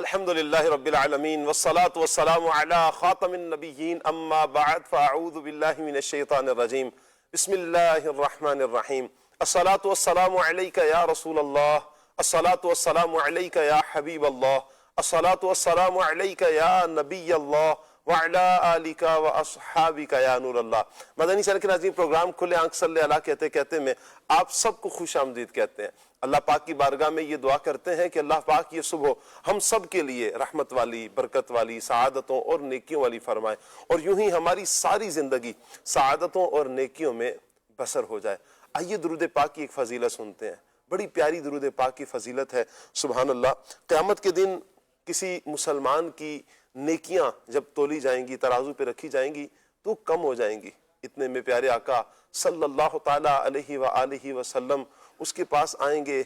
الحمدللہ رب العالمین والصلاة والسلام علی خاتم النبیین اما بعد فاعوذ باللہ من الشیطان الرجیم بسم اللہ الرحمن الرحیم الصلاة والسلام علیکہ یا رسول اللہ الصلاة والسلام علیکہ یا حبیب اللہ الصلاة والسلام علیکہ یا نبی اللہ وعلا آلکہ واصحابکہ یا نور اللہ۔ مدنی چینل کے ناظرین، پروگرام کھلے آنکھ صلی اللہ کہتے کہتے میں آپ سب کو خوش آمدید کہتے ہیں۔ اللہ پاک کی بارگاہ میں یہ دعا کرتے ہیں کہ اللہ پاک یہ صبح ہم سب کے لیے رحمت والی، برکت والی، سعادتوں اور نیکیوں والی فرمائے، اور یوں ہی ہماری ساری زندگی سعادتوں اور نیکیوں میں بسر ہو جائے۔ آئیے درود پاک کی ایک فضیلت سنتے ہیں۔ بڑی پیاری درود پاک کی فضیلت ہے، سبحان اللہ۔ قیامت کے دن کسی مسلمان کی نیکیاں جب تولی جائیں گی، ترازو پہ رکھی جائیں گی تو کم ہو جائیں گی۔ اتنے میں پیارے آقا صلی اللہ تعالیٰ علیہ وآلہ وسلم اس کے پاس آئیں گے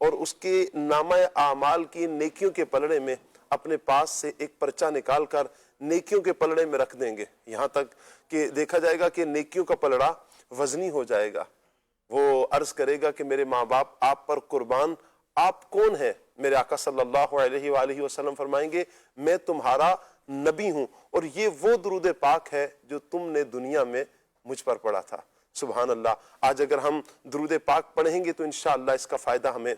اور اس کے نامہ اعمال کی نیکیوں کے پلڑے میں اپنے پاس سے ایک پرچہ نکال کر نیکیوں کے پلڑے میں رکھ دیں گے، یہاں تک کہ دیکھا جائے گا کہ نیکیوں کا پلڑا وزنی ہو جائے گا۔ وہ عرض کرے گا کہ میرے ماں باپ آپ پر قربان، آپ کون ہیں؟ میرے آقا صلی اللہ علیہ وآلہ وسلم فرمائیں گے میں تمہارا نبی ہوں، اور یہ وہ درود پاک ہے جو تم نے دنیا میں مجھ پر پڑھا تھا۔ سبحان اللہ۔ آج اگر ہم درود پاک پڑھیں گے تو انشاءاللہ اس کا فائدہ ہمیں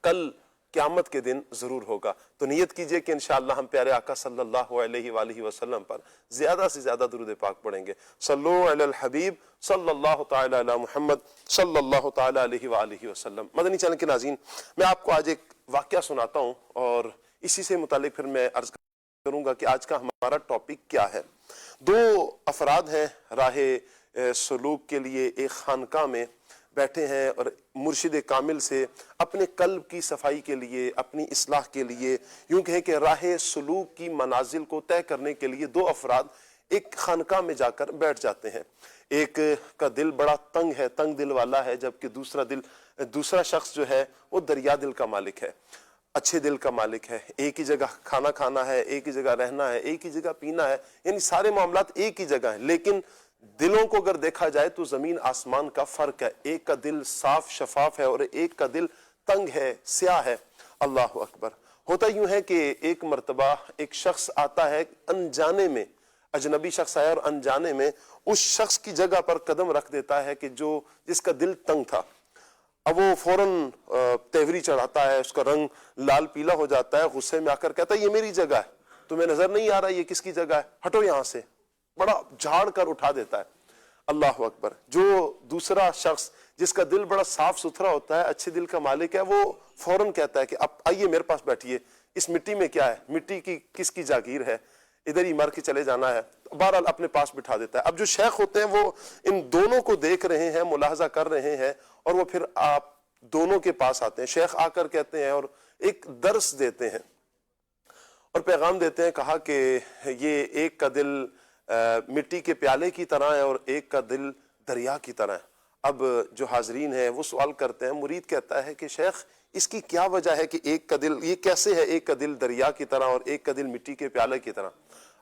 کل قیامت کے دن ضرور ہوگا۔ تو نیت کیجئے کہ انشاءاللہ ہم پیارے آقا صلی اللہ علیہ وآلہ وسلم پر زیادہ سے زیادہ درود پاک پڑھیں گے۔ صلو علی الحبیب صلی اللہ تعالی علی محمد صلی اللہ تعالی علیہ وآلہ وسلم۔ مدنی چینل کے ناظرین، میں آپ کو آج ایک واقعہ سناتا ہوں اور اسی سے متعلق پھر میں عرض کروں گا کہ آج کا ہمارا ٹاپک کیا ہے۔ دو افراد ہیں راہ سلوک کے لیے ایک خانقاہ میں بیٹھے ہیں، اور مرشد کامل سے اپنے قلب کی صفائی کے لیے، اپنی اصلاح کے لیے، یوں کہیں کہ راہ سلوک کی منازل کو طے کرنے کے لیے دو افراد ایک خانقاہ میں جا کر بیٹھ جاتے ہیں۔ ایک کا دل بڑا تنگ ہے، تنگ دل والا ہے، جبکہ دوسرا شخص جو ہے وہ دریا دل کا مالک ہے، اچھے دل کا مالک ہے۔ ایک ہی جگہ کھانا کھانا ہے، ایک ہی جگہ رہنا ہے، ایک ہی جگہ پینا ہے، یعنی سارے معاملات ایک ہی جگہ ہیں، لیکن دلوں کو اگر دیکھا جائے تو زمین آسمان کا فرق ہے۔ ایک کا دل صاف شفاف ہے اور ایک کا دل تنگ ہے، سیاہ ہے۔ اللہ اکبر۔ ہوتا یوں ہے کہ ایک مرتبہ ایک شخص آتا ہے، انجانے میں اجنبی شخص آیا اور انجانے میں اس شخص کی جگہ پر قدم رکھ دیتا ہے کہ جس کا دل تنگ تھا۔ اب وہ فوراً تیوری چڑھاتا ہے، اس کا رنگ لال پیلا ہو جاتا ہے، غصے میں آ کر کہتا ہے یہ میری جگہ ہے، تمہیں نظر نہیں آ رہا یہ کس کی جگہ ہے، ہٹو یہاں سے، بڑا جھاڑ کر اٹھا دیتا ہے۔ اللہ اکبر۔ جو دوسرا شخص جس کا دل بڑا صاف ستھرا ہوتا ہے، اچھے دل کا مالک ہے، وہ فوراً کہتا ہے کہ اب آئیے میرے پاس بیٹھیے، اس مٹی میں کیا ہے، مٹی کی کس کی جاگیر ہے، ادھر ہی مر کے چلے جانا ہے۔ بہرحال اپنے پاس بٹھا دیتا ہے۔ اب جو شیخ ہوتے ہیں وہ ان دونوں کو دیکھ رہے ہیں، ملاحظہ کر رہے ہیں، اور وہ پھر آپ دونوں کے پاس آتے ہیں۔ شیخ آ کر کہتے ہیں اور ایک درس دیتے ہیں اور پیغام دیتے ہیں، کہا کہ یہ ایک کا دل مٹی کے پیالے کی طرح ہے اور ایک کا دل دریا کی طرح ہے۔ اب جو حاضرین ہیں وہ سوال کرتے ہیں، مرید کہتا ہے کہ شیخ اس کی کیا وجہ ہے کہ ایک کا دل یہ کیسے ہے، ایک کا دل دریا کی طرح اور ایک کا دل مٹی کے پیالے کی طرح؟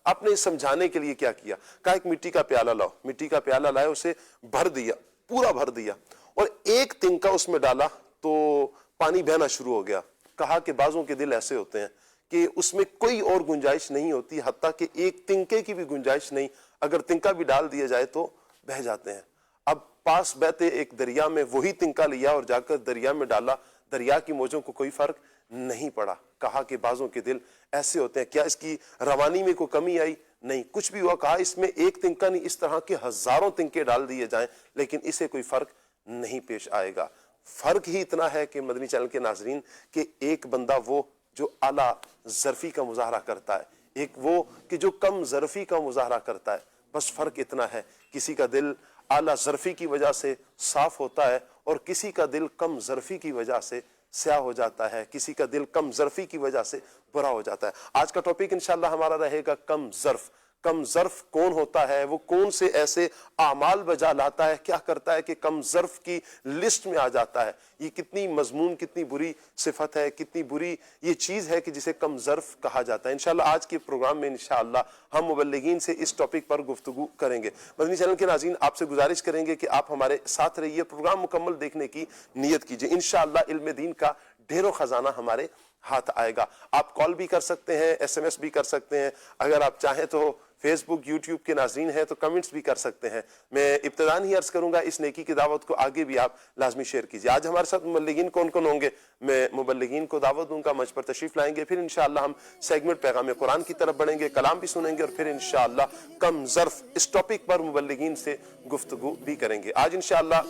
آپ نے سمجھانے کے لیے کیا کیا؟ کہا ایک مٹی کا پیالہ لاؤ، مٹی کا پیالہ لائے، اسے بھر دیا، پورا بھر دیا، اور ایک تنکا اس میں ڈالا تو پانی بہنا شروع ہو گیا۔ کہا کہ بعضوں کے دل ایسے ہوتے ہیں کہ اس میں کوئی اور گنجائش نہیں ہوتی، حتیٰ کہ ایک تنکے کی بھی گنجائش نہیں، اگر تنکا بھی ڈال دیا جائے تو بہہ جاتے ہیں۔ اب پاس بہتے ایک دریا میں وہی تنکا لیا اور جا کر دریا میں ڈالا، دریا کی موجوں کو کوئی فرق نہیں پڑا۔ کہا کہ بعضوں کے دل ایسے ہوتے ہیں، کیا اس کی روانی میں کوئی کمی آئی؟ نہیں، کچھ بھی ہوا۔ کہا اس میں ایک تنکا نہیں، اس طرح کے ہزاروں تنکے ڈال دیے جائیں لیکن اسے کوئی فرق نہیں پیش آئے گا۔ فرق ہی اتنا ہے کہ مدنی چینل کے ناظرین کہ ایک بندہ وہ جو اعلیٰ ظرفی کا مظاہرہ کرتا ہے، ایک وہ کہ جو کم ظرفی کا مظاہرہ کرتا ہے، بس فرق اتنا ہے، کسی کا دل اعلیٰ ظرفی کی وجہ سے صاف ہوتا ہے اور کسی کا دل کم ظرفی کی وجہ سے سیاہ ہو جاتا ہے، کسی کا دل کم ظرفی کی وجہ سے برا ہو جاتا ہے۔ آج کا ٹاپک انشاءاللہ ہمارا رہے گا کم ظرف۔ کم ظرف کون ہوتا ہے، وہ کون سے ایسے اعمال بجا لاتا ہے، کیا کرتا ہے کہ کم ظرف کی لسٹ میں آ جاتا ہے؟ یہ کتنی مضمون، کتنی بری صفت ہے، کتنی بری یہ چیز ہے کہ جسے کم ظرف کہا جاتا ہے۔ انشاءاللہ آج کے پروگرام میں انشاءاللہ ہم مبلغین سے اس ٹاپک پر گفتگو کریں گے۔ مدنی چینل کے ناظرین آپ سے گزارش کریں گے کہ آپ ہمارے ساتھ رہیے، پروگرام مکمل دیکھنے کی نیت کیجئے۔ انشاءاللہ علم دین کا ڈھیروں خزانہ ہمارے ہاتھ آئے گا۔ آپ کال بھی کر سکتے ہیں، ایس ایم ایس بھی کر سکتے ہیں، اگر آپ چاہیں تو فیس بک یوٹیوب کے ناظرین ہیں تو کمنٹس بھی کر سکتے ہیں۔ میں ابتداً ہی عرض کروں گا اس نیکی کی دعوت کو آگے بھی آپ لازمی شیئر کیجیے۔ آج ہمارے ساتھ مبلغین کون کون ہوں گے، میں مبلغین کو دعوت دوں گا، منچ پر تشریف لائیں گے، پھر انشاءاللہ ہم سیگمنٹ پیغام قرآن کی طرف بڑھیں گے، کلام بھی سنیں گے، اور پھر انشاءاللہ کم ظرف اس ٹاپک پر مبلغین سے گفتگو بھی کریں گے۔ آج انشاءاللہ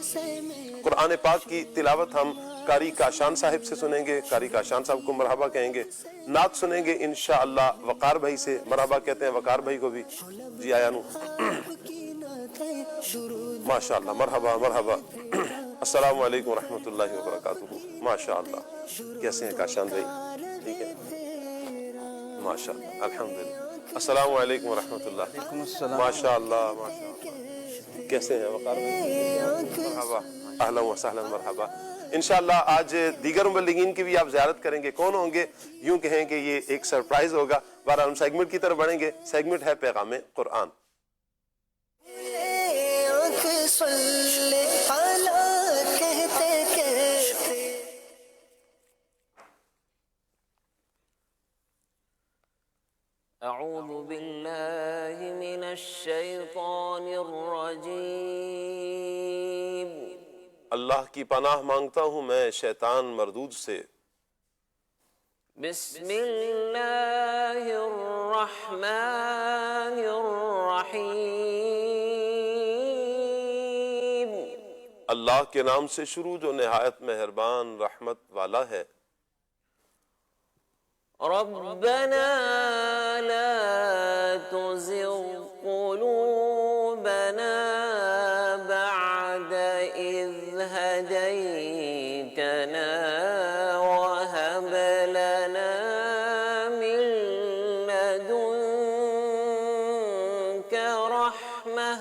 قرآن پاک کی تلاوت ہم قاری کاشان صاحب سے سنیں گے، قاری کاشان صاحب کو مرحبا کہیں گے۔ نعت سنیں گے انشاءاللہ وقار بھائی سے، مرحبا کہتے ہیں وقار بھائی کو بھی، جی آیا نو ماشاءاللہ، مرحبا مرحبا۔ السلام علیکم ورحمۃ اللہ وبرکاتہ۔ ماشاءاللہ، کیسے ہیں کاشان بھائی؟ ٹھیک ہے ماشاءاللہ، الحمدللہ۔ السلام علیکم ورحمۃ اللہ۔ ماشاءاللہ ماشاءاللہ، کیسے ہیں وقار بھائی؟ مرحبا، اہلا و سہلا، مرحبا۔ انشاءاللہ آج دیگر مبلغین کی بھی آپ زیارت کریں گے، کون ہوں گے؟ یوں کہیں کہ یہ ایک سرپرائز ہوگا۔ بہرحال ہم سیگمنٹ کی طرف بڑھیں گے، سیگمنٹ ہے پیغام قرآن۔ اعوذ باللہ من الشیطان الرجیم۔ اللہ کی پناہ مانگتا ہوں میں شیطان مردود سے۔ بسم اللہ الرحمن الرحیم۔ اللہ کے نام سے شروع جو نہایت مہربان رحمت والا ہے۔ ربنا لا تزغ قلوبنا بعد إذ هديتنا وهب لنا من لدنك رحمة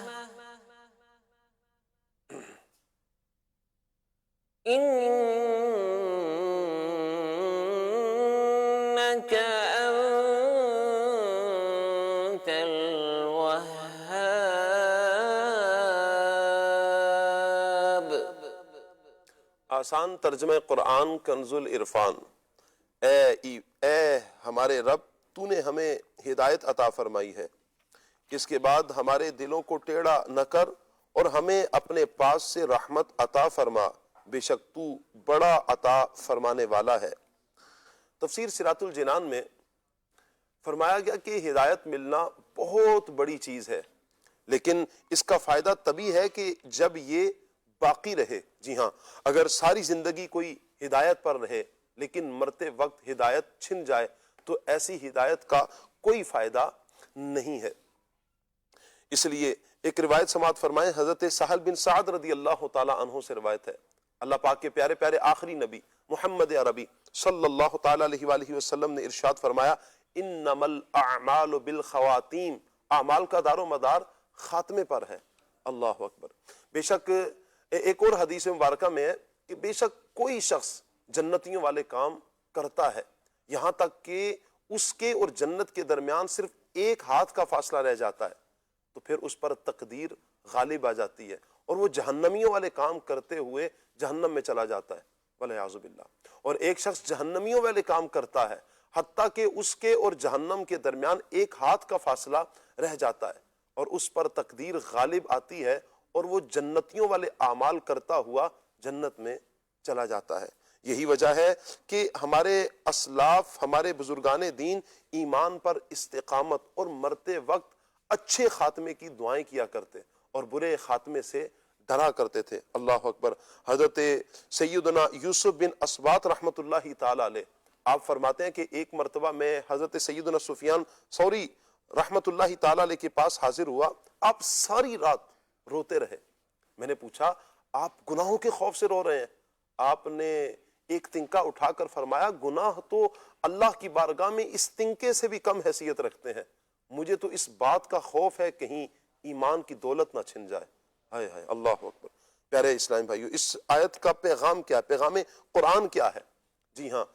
إنك أنت الوهاب۔ آسان ترجمہ قرآن کنز العرفان۔ اے ہمارے رب، تو نے ہمیں ہدایت عطا فرمائی ہے، اس کے بعد ہمارے دلوں کو ٹیڑھا نہ کر اور ہمیں اپنے پاس سے رحمت عطا فرما، بے شک تو بڑا عطا فرمانے والا ہے۔ تفسیر صراط الجنان میں فرمایا گیا کہ ہدایت ملنا بہت بڑی چیز ہے، لیکن اس کا فائدہ تبھی ہے کہ جب یہ باقی رہے۔ جی ہاں، اگر ساری زندگی کوئی ہدایت پر رہے لیکن مرتے وقت ہدایت چھن جائے تو ایسی ہدایت کا کوئی فائدہ نہیں ہے۔ اس لیے ایک روایت سماعت فرمائیں، حضرت سہل بن سعد رضی اللہ تعالی عنہ سے روایت ہے، اللہ پاک کے پیارے پیارے آخری نبی محمد عربی صلی اللہ تعالی علیہ وآلہ وسلم نے ارشاد فرمایا، انما الاعمال بالخواتیم، اعمال کا دار و مدار خاتمے پر ہے۔ اللہ اکبر۔ بے شک ایک اور حدیث مبارکہ میں ہے کہ بے شک کوئی شخص جنتیوں والے کام کرتا ہے یہاں تک کہ اس کے اور جنت کے درمیان صرف ایک ہاتھ کا فاصلہ رہ جاتا ہے، تو پھر اس پر تقدیر غالب آ جاتی ہے اور وہ جہنمیوں والے کام کرتے ہوئے جہنم میں چلا جاتا ہے، والعیاذ باللہ۔ اور ایک شخص جہنمیوں والے کام کرتا ہے حتیٰ کہ اس کے اور جہنم کے درمیان ایک ہاتھ کا فاصلہ رہ جاتا ہے اور اس پر تقدیر غالب آتی ہے اور وہ جنتیوں والے اعمال کرتا ہوا جنت میں چلا جاتا ہے۔ یہی وجہ ہے کہ ہمارے اسلاف، ہمارے بزرگان دین ایمان پر استقامت اور مرتے وقت اچھے خاتمے کی دعائیں کیا کرتے اور برے خاتمے سے ڈرا کرتے تھے۔ اللہ اکبر۔ حضرت سیدنا یوسف بن اسبات رحمت اللہ تعالی علیہ، آپ فرماتے ہیں کہ ایک مرتبہ میں حضرت سیدنا سفیان ثوری رحمت اللہ تعالی علیہ کے پاس حاضر ہوا، آپ ساری رات روتے رہے۔ میں نے پوچھا آپ گناہوں کے خوف سے رو رہے ہیں؟ آپ نے ایک تنکا اٹھا کر فرمایا، گناہ تو اللہ کی بارگاہ میں اس تنکے سے بھی کم حیثیت رکھتے ہیں، مجھے تو اس بات کا خوف ہے کہیں ایمان کی دولت نہ چھن جائے۔ ہائے ہائے، اللہ اکبر۔ پیارے اسلام بھائیو، اس آیت کا پیغام کیا ہے؟ پیغام قرآن کیا ہے؟ جی ہاں،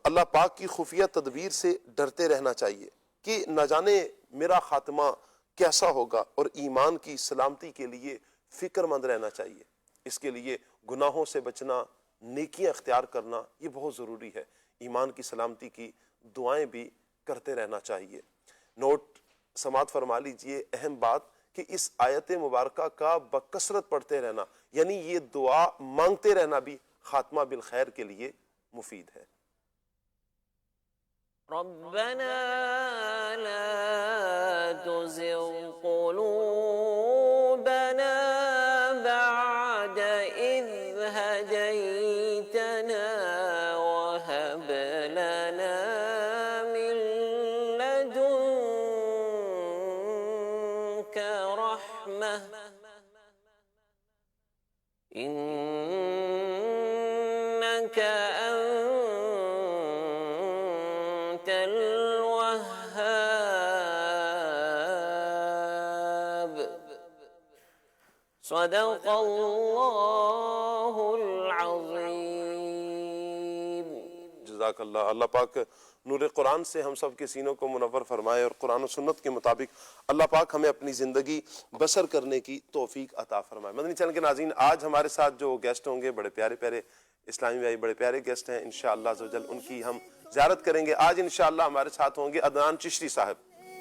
اللہ پاک کی خفیہ تدبیر سے ڈرتے رہنا چاہیے کہ نہ جانے میرا خاتمہ کیسا ہوگا، اور ایمان کی سلامتی کے لیے فکر مند رہنا چاہیے۔ اس کے لیے گناہوں سے بچنا، نیکیاں اختیار کرنا، یہ بہت ضروری ہے۔ ایمان کی سلامتی کی دعائیں بھی کرتے رہنا چاہیے۔ نوٹ سماعت فرما لیجئے اہم بات کہ اس آیت مبارکہ کا بکثرت پڑھتے رہنا، یعنی یہ دعا مانگتے رہنا بھی خاتمہ بالخیر کے لیے مفید ہے۔ ربنا لا تزغ قلوبنا بعد إذ هديتنا وهب لنا من لدنك رحمة إنك أنت الوهاب صدق اللہ العظیم۔ جزاک اللہ۔ اللہ پاک نور قرآن سے ہم سب کے سینوں کو منور فرمائے اور قرآن و سنت کے مطابق اللہ پاک ہمیں اپنی زندگی بسر کرنے کی توفیق عطا فرمائے۔ مدنی چینل کے ناظرین، آج ہمارے ساتھ جو گیسٹ ہوں گے بڑے پیارے پیارے اسلامی بھائی، بڑے پیارے گیسٹ ہیں، انشاءاللہ عز و جل ان کی ہم زیارت کریں گے۔ آج انشاءاللہ ہمارے ساتھ ہوں گے عدنان چشتی صاحب۔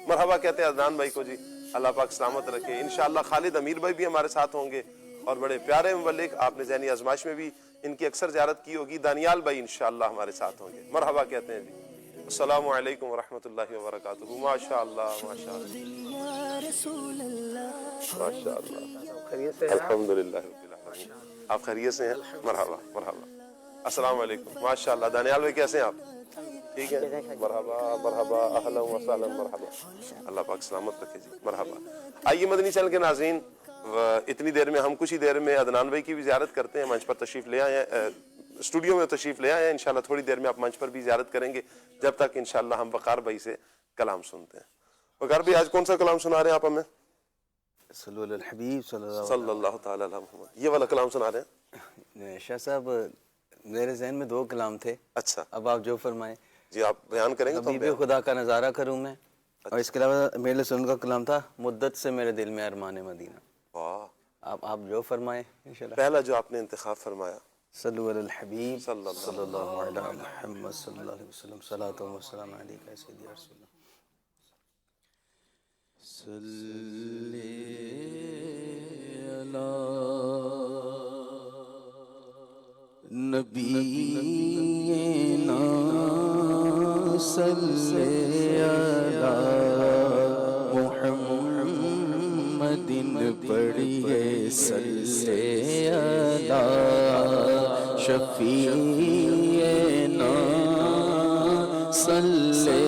مرحبا کہتے ہیں عدنان بھائی کو جی، اللہ پاک سلامت رکھے۔ انشاءاللہ خالد امیر بھائی بھی ہمارے ساتھ ہوں گے، اور بڑے پیارے مبلغ، آپ نے ذہنی آزمائش میں بھی ان کی اکثر زیارت کی ہوگی، دانیال بھائی انشاءاللہ ہمارے ساتھ ہوں گے۔ مرحبا کہتے ہیں جی۔ السلام علیکم ورحمۃ اللہ وبرکاتہ۔ ماشاءاللہ ماشاءاللہ ماشاءاللہ، الحمدللہ رب العالمین۔ آپ خیریت سے ہیں؟ مرحبا مرحبا۔ السلام علیکم۔ ماشاءاللہ دانیال بھائی کیسے ہیں آپ؟ ٹھیک ہے، مرحبا مرحبا، اہلا وسہلا، مرحبا، اللہ پاک سلامت رکھے جی، مرحبا۔ آئیے مدنی چینل کے ناظرین، اتنی دیر میں ہم کچھ ہی دیر میں عدنان بھائی کی بھی زیارت کرتے ہیں۔ منچ پر تشریف لے آئے ہیں، اسٹوڈیو میں تشریف لے آئے ہیں، انشاءاللہ تھوڑی دیر میں آپ منچ پر بھی زیارت کریں گے، جب تک انشاءاللہ ہم وقار بھائی سے کلام سنتے ہیں۔ وقار بھائی آج کون سا کلام سنا رہے ہیں آپ ہمیں؟ صلی اللہ الحبیب صلی اللہ تعالی علی محمد، یہ والا کلام سنا رہے ہیں؟ شاہ صاحب میرے ذہن میں 2 کلام تھے، اچھا اب آپ جو فرمائیں۔ جی آپ بیان کریں گے تو ہم حبیب خدا کا نظارہ کروں میں، اور اس کے علاوہ میرے سنت کا کلام تھا مدت سے میرے دل میں ارمان مدینہ۔ واہ، آپ جو فرمائیں انشاءاللہ۔ پہلا جو آپ نے انتخاب فرمایا، صلی اللہ الحبیب صلی اللہ علیہ محمد صلی اللہ علیہ وسلم، صلاۃ و سلام علیکہ یا سیدی یا رسول اللہ۔ صلی علی نبینا صلی علی محمد پڑھیے، صلی علی شفیعنا صلی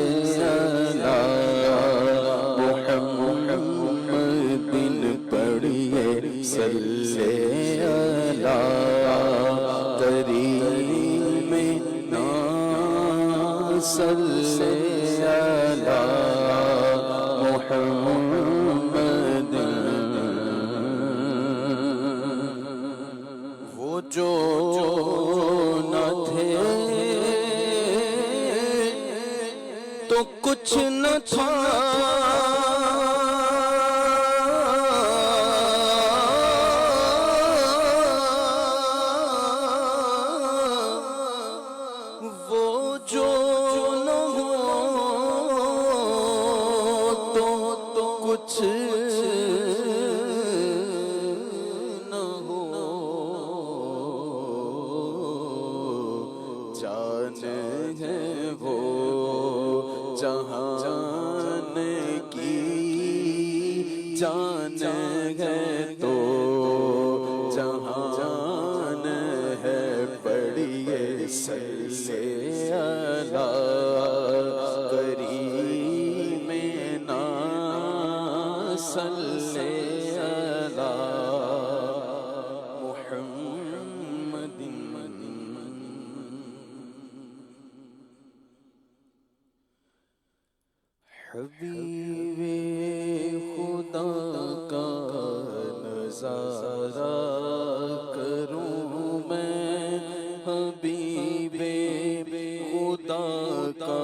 علی محمد پڑھیے، صلی علی کریمنا صلی علی محمد۔ وہ جو نہ تھے تو کچھ نہ تھا، وہ جو نہ ہو تو کچھ نہ ہو، جان ہے وہ جہان کی جان ہے تو جہان ہے، پڑھیے صلی علی کریمنا صلی علی محمد۔ حبیب خدا کا نظارہ کروں میں، حبیب خدا کا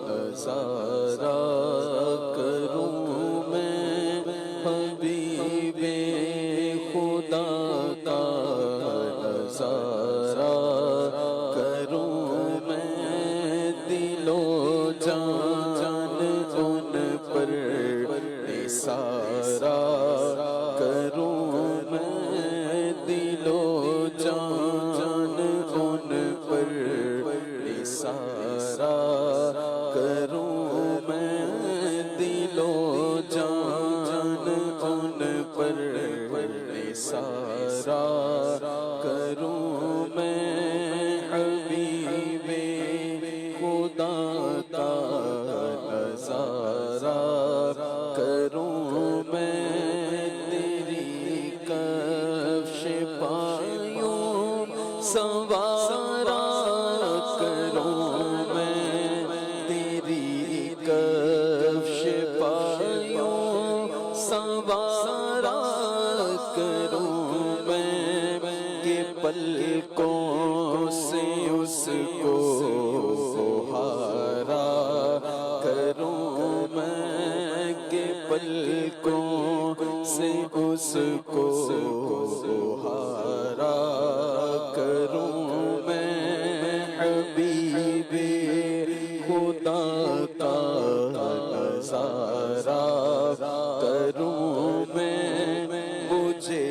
نظارہ کروں میں، حبیب نثارا کروں میں دل و جان ان پر نثارا کروں میں دل و جان ان پر نثارا کروں میں حبیب خدا کا نظارہ کروں میں تیری کفش پایوں سوارا کروں میں تیری کفش پایوں سوارا کروں میں کہ پلکوں سے اس کو سہارا کروں میں کہ پلکوں سے اس کو سہارا کروں میں حبیب خدا کا نظارہ کروں میں مجھے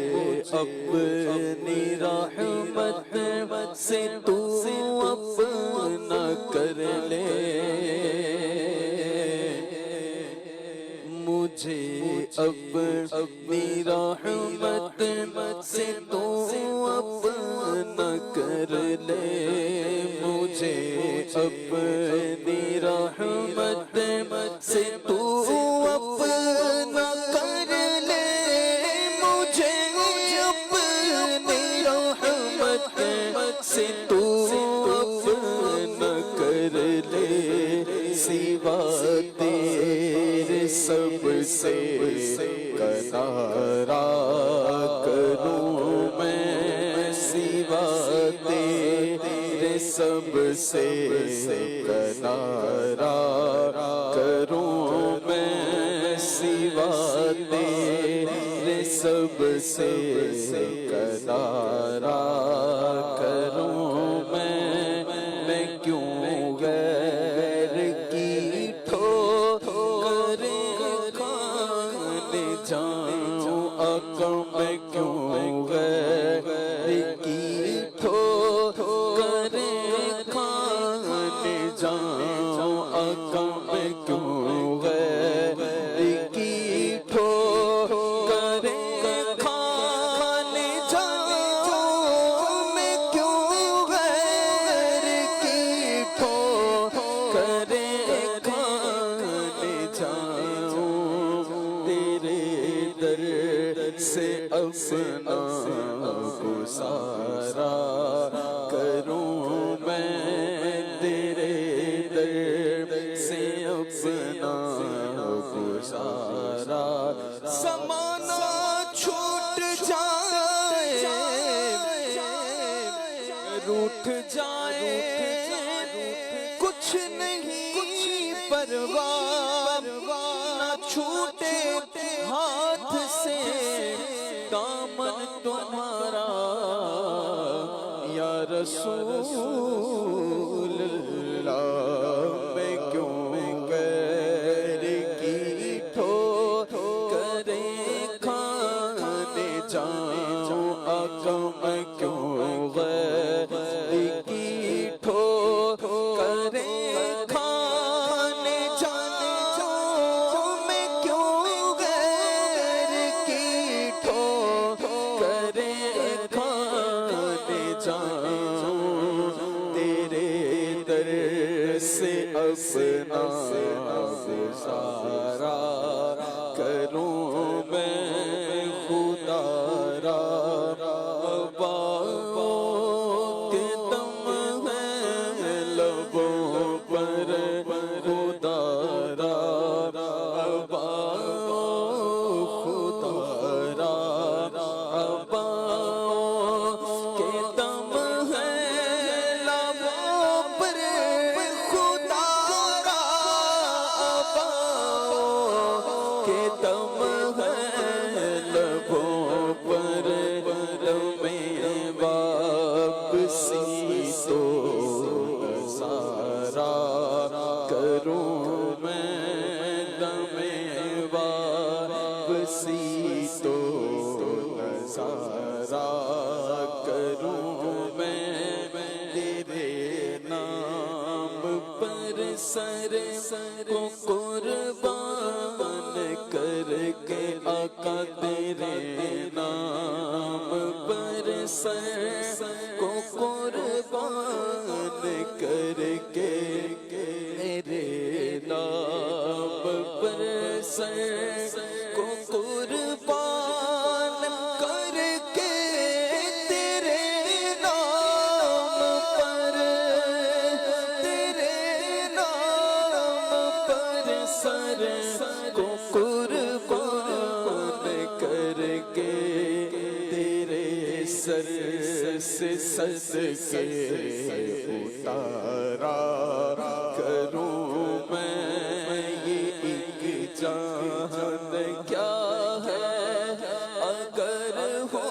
اپنی رحمت سے تو اپنا کر لے مجھے اپنی رحمت سے تو اپنا کر لے مجھے اپنی رحمت سے تو اپنا کر لے مجھے اپنی رحمت سے تو اپنا کر لے سوا تیرے سب سے کنارہ کروں میں سوا تیرے سب سے کنارہ کروں میں سوا تیرے سب سے کنارہ کروں میں کیوں غیر کی ٹھوکریں کھانے جاؤں آقا میں کیوں غیر کی ٹھوکریں کھانے جاؤں آقا میں کیوں غیر کی ٹھوکریں کھانے جاؤں میں کیوں غیر کی ٹھوکریں کھانے جاؤں تیرے در سے اپنا گزارا کروں میں تیرے در سے اپنا گزارا زمانہ چھوٹ جائے روٹھ جائے کچھ نہیں پرواہ نہ چھوٹے ہاتھ سے دامن تمہارا یا رسول اللہ میں کیوں غیر کی ٹھوکریں کھانے جاؤں آقا میں کیوں غیر کی ٹھوکریں کھانے جاؤں میں کیوں غیر کی ٹھوکریں کھانے جاؤں تیرے در سے اپنا گزارا کروں میں خدا را واپسی تو نظارہ کروں میں تیرے نام پر سر کو قربان کر کے آقا تیرے نام پر سر کو قربان کر کے تیرے نام پر سر کو قربان کر کے تیرے نام پر سر کو قربان کر کے تیرے سر سے صدقے اتارا کروں میں یہ ایک جان کیا ہے اگر ہو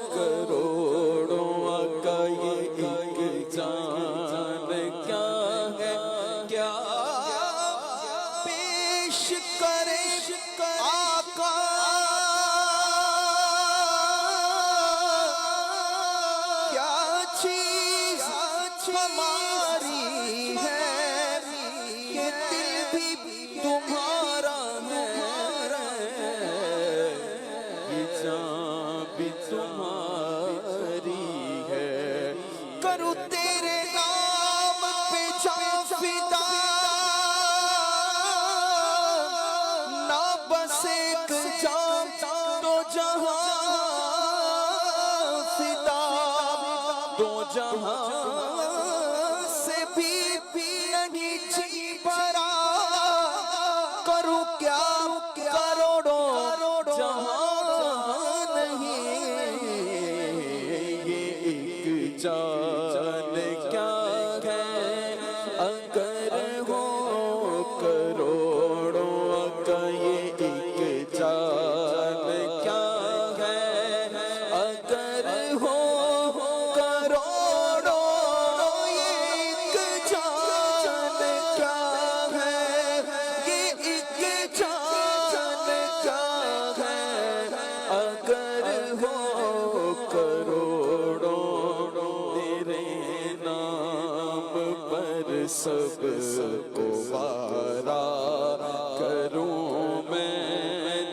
کروڑوں آقا یہ ایک جان کیا ہے کیا پیش کرے آقا کیا چیز ہماری ہے یہ دل بھی تمہارا ہے یہ جان بھی تمہاری ہے کروں تیرے نام پہ جان فدا نہ بس ایک جان دو جہاں فدا دو جہاں سے بھی نہیں جی بھرا کروں کیا کروڑوں جہاں نہیں یہ ایک جان کیا ہے اگر ہو کروڑوں کا یہ ایک جان کیا ہے اگر ہو کروڑوں یہ ایک جان کیا ہے یہ ایک جان کیا ہے اگر ہو کروڑوں تیرے نام پر سب کو وارا کروں میں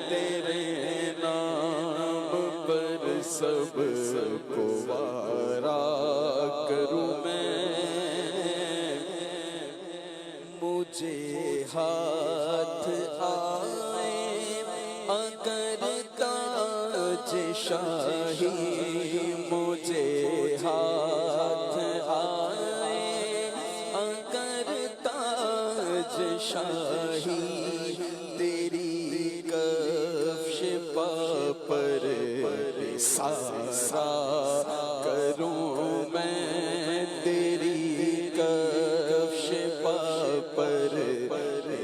تیرے نام پر سب کو وارا کروں میں مجھے ہاتھ آئے اگر تاج شاہی مجھے ہاتھ آئے اگر تاج شاہی تیری کفش پا پر سارا کروں میں تیری کفش پا پر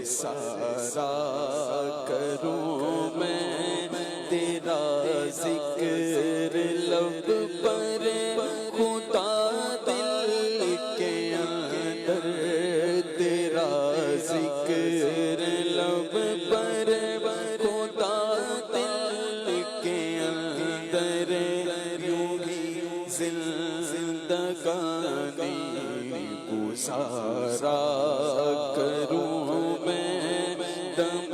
سارا کروں میں تیرا ذکر لب پر خدا دل کے اندر تیرا ذکر لب پر خدا دل کے اندر یوں ہی زندگانی گزارا کروں میں دم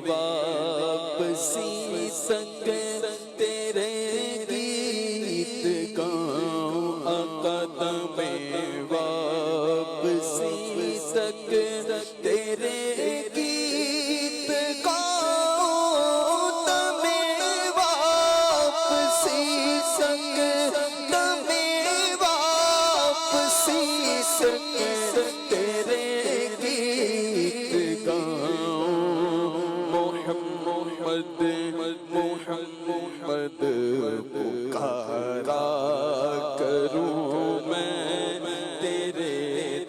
واپسی تک تیرے گیت گاؤں آقا دم واپسی تک تیرے گیت گاؤں دم واپسی تک دم واپسی تک تیرے گیت گاؤں محمد محمد پکارا کروں میں تیرے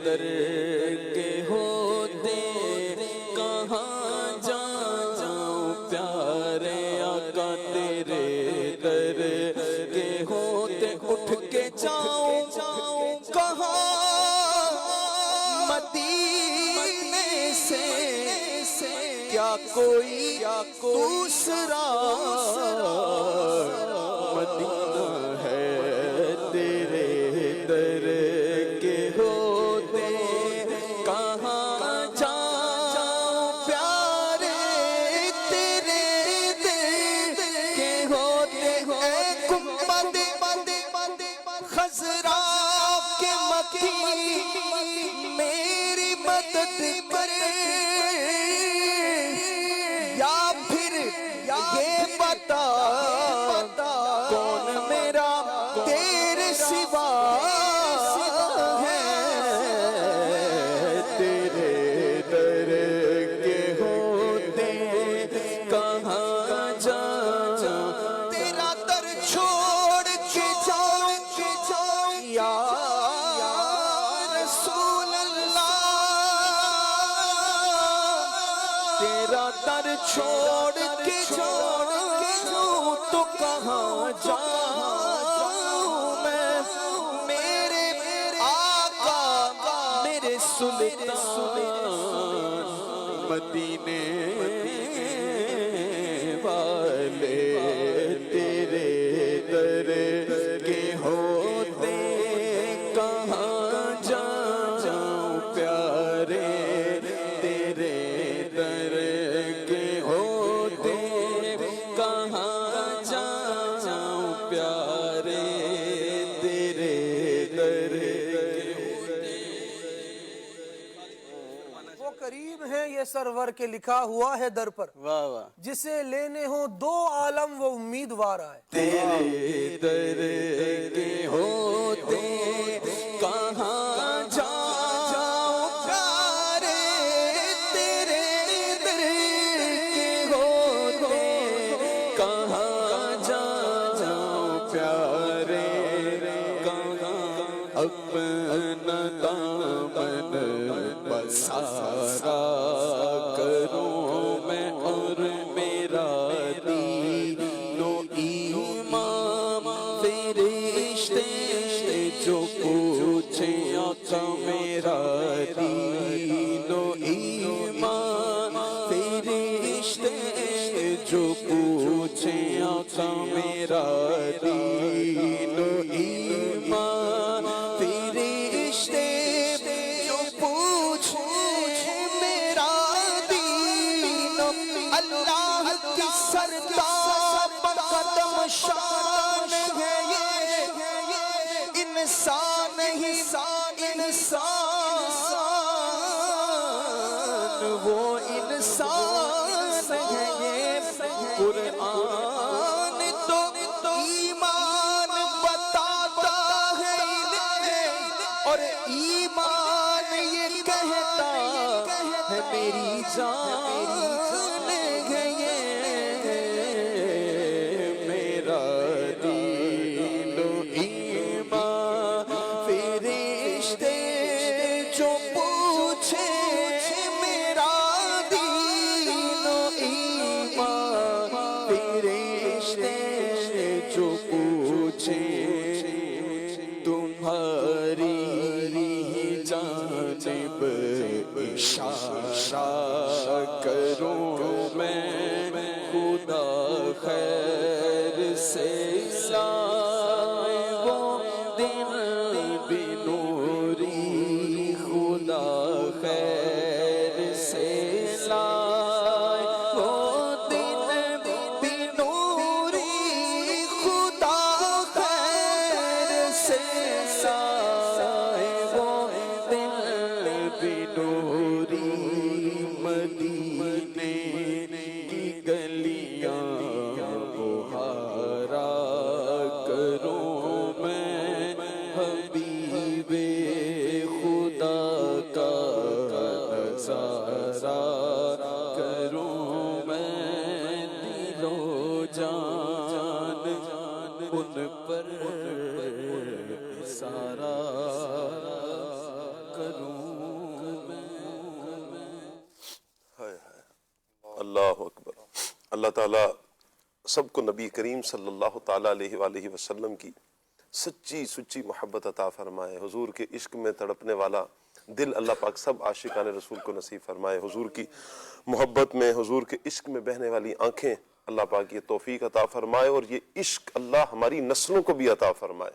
در کے ہوتے کہاں جاؤں پیارے آقا تیرے در کے ہوتے اٹھ کے جاؤں کہاں مدینے سے کیا کوئی دوسرا مدینہ ہے تیرے در کے ہوتے کہاں جاؤں پیارے تیرے در کے ہوتے اے گنبد خضرا کے مکی میری مدد کرے یا پھر یہ بتا کون میرا تیرے سوا ہے تیرے در کے ہوتے کہاں جاؤں تیرا در چھوڑ کے جاؤں یا رسول اللہ تیرا در چھوڑ کے جاؤں تو کہاں جاؤں میں میرے آقا میرے سلطان مدینے والے تیرے در کے ہوتے کہاں جاؤں پیارے تیرے در کے ہوتے کہاں جاؤں پیارے تیرے در وہ قریب ہے یہ سرور کے لکھا ہوا ہے در پر واہ واہ جسے لینے ہوں دو عالم وہ امیدوار آئے تیرے در کے ہوتے کہاں جاؤں پیارے تیرے در کے ہوتے کہاں جاؤں پیارے کہاں اپنا دامن پسارا کروں میں اور میرا دین و ایمان فرشتے جو پوچھیں آقا میرا دین و ایمان فرشتے جو پوچھیں آقا میرا دین و ایمان فرشتے جو پوچھیں میرا دین اللہ کی سرتاب قدم شان ہے یہ انسان ہی انسان وہ انسان ہے یہ قرآن تو ایمان بتاتا ہے انہیں اور ایمان یہ کہتا ہے میری جان ہے یہ میرا دین و ایمان فرشتے جو پوچھے میرا دین و ایمان فرشتے جو پوچھے تمہاری جانب اشارہ کروں میں خدا خیر سے لائے وہ دل بنوری خدا خیر سے لائے وہ دل بنوری خدا خیر سے لائے وہ دل بنوری مدینے کی گلیاں بہارا کروں میں حبیب خدا کا نظارہ کروں میں دل و جان ان پر سارا کروں میں اللہ اکبر۔ اللہ تعالیٰ سب کو نبی کریم صلی اللہ تعالیٰ علیہ وآلہ وسلم کی سچی سچی محبت عطا فرمائے، حضور کے عشق میں تڑپنے والا دل اللہ پاک سب عاشقان رسول کو نصیب فرمائے. حضور کی محبت میں، حضور کے عشق میں بہنے والی آنکھیں اللہ پاک یہ توفیق عطا فرمائے، اور یہ عشق اللہ ہماری نسلوں کو بھی عطا فرمائے.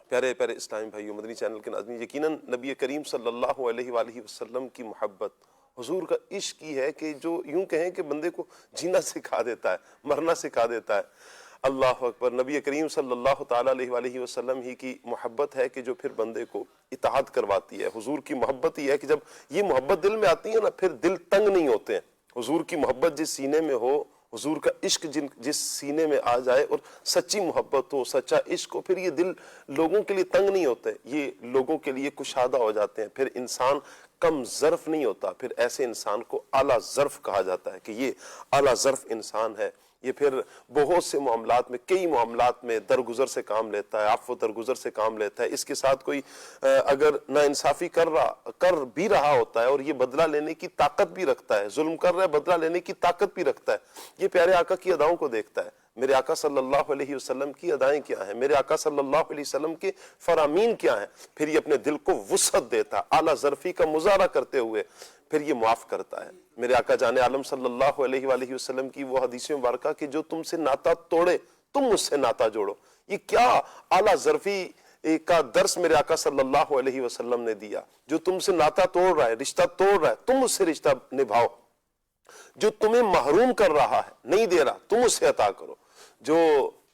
پیارے پیارے اسلامی بھائیو، مدنی چینل کے ناظرین، یقیناً نبی کریم صلی اللہ علیہ وآلہ وسلم کی محبت، حضور کا عشق ہی ہے کہ جو یوں کہیں کہ بندے کو جینا سکھا دیتا ہے، مرنا سکھا دیتا ہے. اللہ اکبر. نبی کریم صلی اللہ تعالیٰ علیہ وآلہ وسلم ہی کی محبت ہے کہ جو پھر بندے کو اطاعت کرواتی ہے. حضور کی محبت ہی ہے کہ جب یہ محبت دل میں آتی ہے نا، پھر دل تنگ نہیں ہوتے ہیں. حضور کی محبت جس سینے میں ہو، حضور کا عشق جس سینے میں آ جائے اور سچی محبت ہو، سچا عشق ہو، پھر یہ دل لوگوں کے لیے تنگ نہیں ہوتے، یہ لوگوں کے لیے کشادہ ہو جاتے ہیں. پھر انسان کم ظرف نہیں ہوتا، پھر ایسے انسان کو اعلیٰ ظرف کہا جاتا ہے کہ یہ اعلیٰ ظرف انسان ہے. یہ پھر بہت سے معاملات میں، کئی معاملات میں درگزر سے کام لیتا ہے، عفو درگزر سے کام لیتا ہے. اس کے ساتھ کوئی اگر ناانصافی کر بھی رہا ہوتا ہے اور یہ بدلہ لینے کی طاقت بھی رکھتا ہے، ظلم کر رہا ہے، بدلہ لینے کی طاقت بھی رکھتا ہے، یہ پیارے آقا کی اداؤں کو دیکھتا ہے. میرے آقا صلی اللہ علیہ وسلم کی ادائیں کیا ہیں، میرے آقا صلی اللہ علیہ وسلم کے فرامین کیا ہیں، پھر یہ اپنے دل کو وسعت دیتا ہے، اعلیٰ ظرفی کا مظاہرہ کرتے ہوئے پھر یہ معاف کرتا ہے. میرے آقا جان عالم صلی اللہ علیہ وآلہ وسلم کی وہ حدیث مبارکہ کہ جو تم سے ناتا توڑے تم مجھ سے ناتا جوڑو، یہ کیا اعلیٰ ظرفی کا درس میرے آقا صلی اللہ علیہ وسلم نے دیا. جو تم سے ناتا توڑ رہا ہے، رشتہ توڑ رہا ہے، تم مجھ سے رشتہ نبھاؤ. جو تمہیں محروم کر رہا ہے، نہیں دے رہا، تم اسے عطا کرو. جو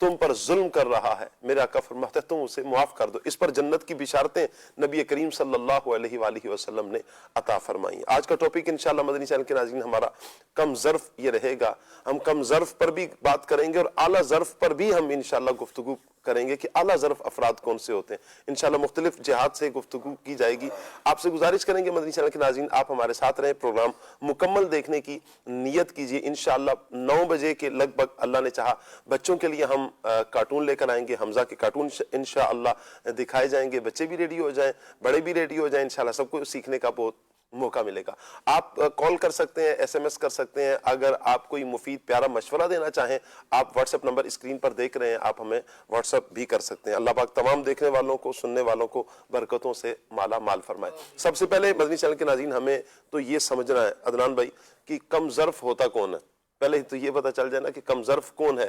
تم پر ظلم کر رہا ہے، میرا آقا فرماتا ہے تم اسے معاف کر دو. اس پر جنت کی بشارتیں نبی کریم صلی اللہ علیہ وآلہ وسلم نے عطا فرمائی. آج کا ٹاپک انشاءاللہ مدنی چینل کے ناظرین ہمارا کم ظرف یہ رہے گا. ہم کم ظرف پر بھی بات کریں گے اور اعلیٰ ظرف پر بھی ہم انشاءاللہ گفتگو کریں گے کہ اعلیٰ ظرف افراد کون سے ہوتے ہیں. انشاءاللہ مختلف جہات سے گفتگو کی جائے گی. آپ سے گزارش کریں گے مدنی چینل کے ناظرین آپ ہمارے ساتھ رہیں، پروگرام مکمل دیکھنے کی نیت کیجیے. انشاءاللہ 9 بجے کے لگ بھگ اللہ نے چاہا بچوں کے لیے ہم کارٹون لے کر آئیں گے. حمزہ کے کارٹون انشاءاللہ دکھائے جائیں گے. بچے بھی ریڈی ہو جائیں، بڑے بھی ریڈی ہو جائیں، انشاءاللہ سب کو سیکھنے کا بہت موقع ملے گا. آپ کال کر سکتے ہیں، ایس ایم ایس کر سکتے ہیں. اگر آپ کوئی مفید پیارا مشورہ دینا چاہیں، آپ واٹس ایپ نمبر اسکرین پر دیکھ رہے ہیں، آپ ہمیں واٹس ایپ بھی کر سکتے ہیں. اللہ پاک تمام دیکھنے والوں کو، سننے والوں کو برکتوں سے مالا مال فرمائے. سب سے پہلے مدنی چینل کے ناظرین ہمیں تو یہ سمجھنا ہے عدنان بھائی کہ کم ظرف ہوتا کون ہے. پہلے تو یہ پتا چل جائے نا کہ کم ظرف کون ہے.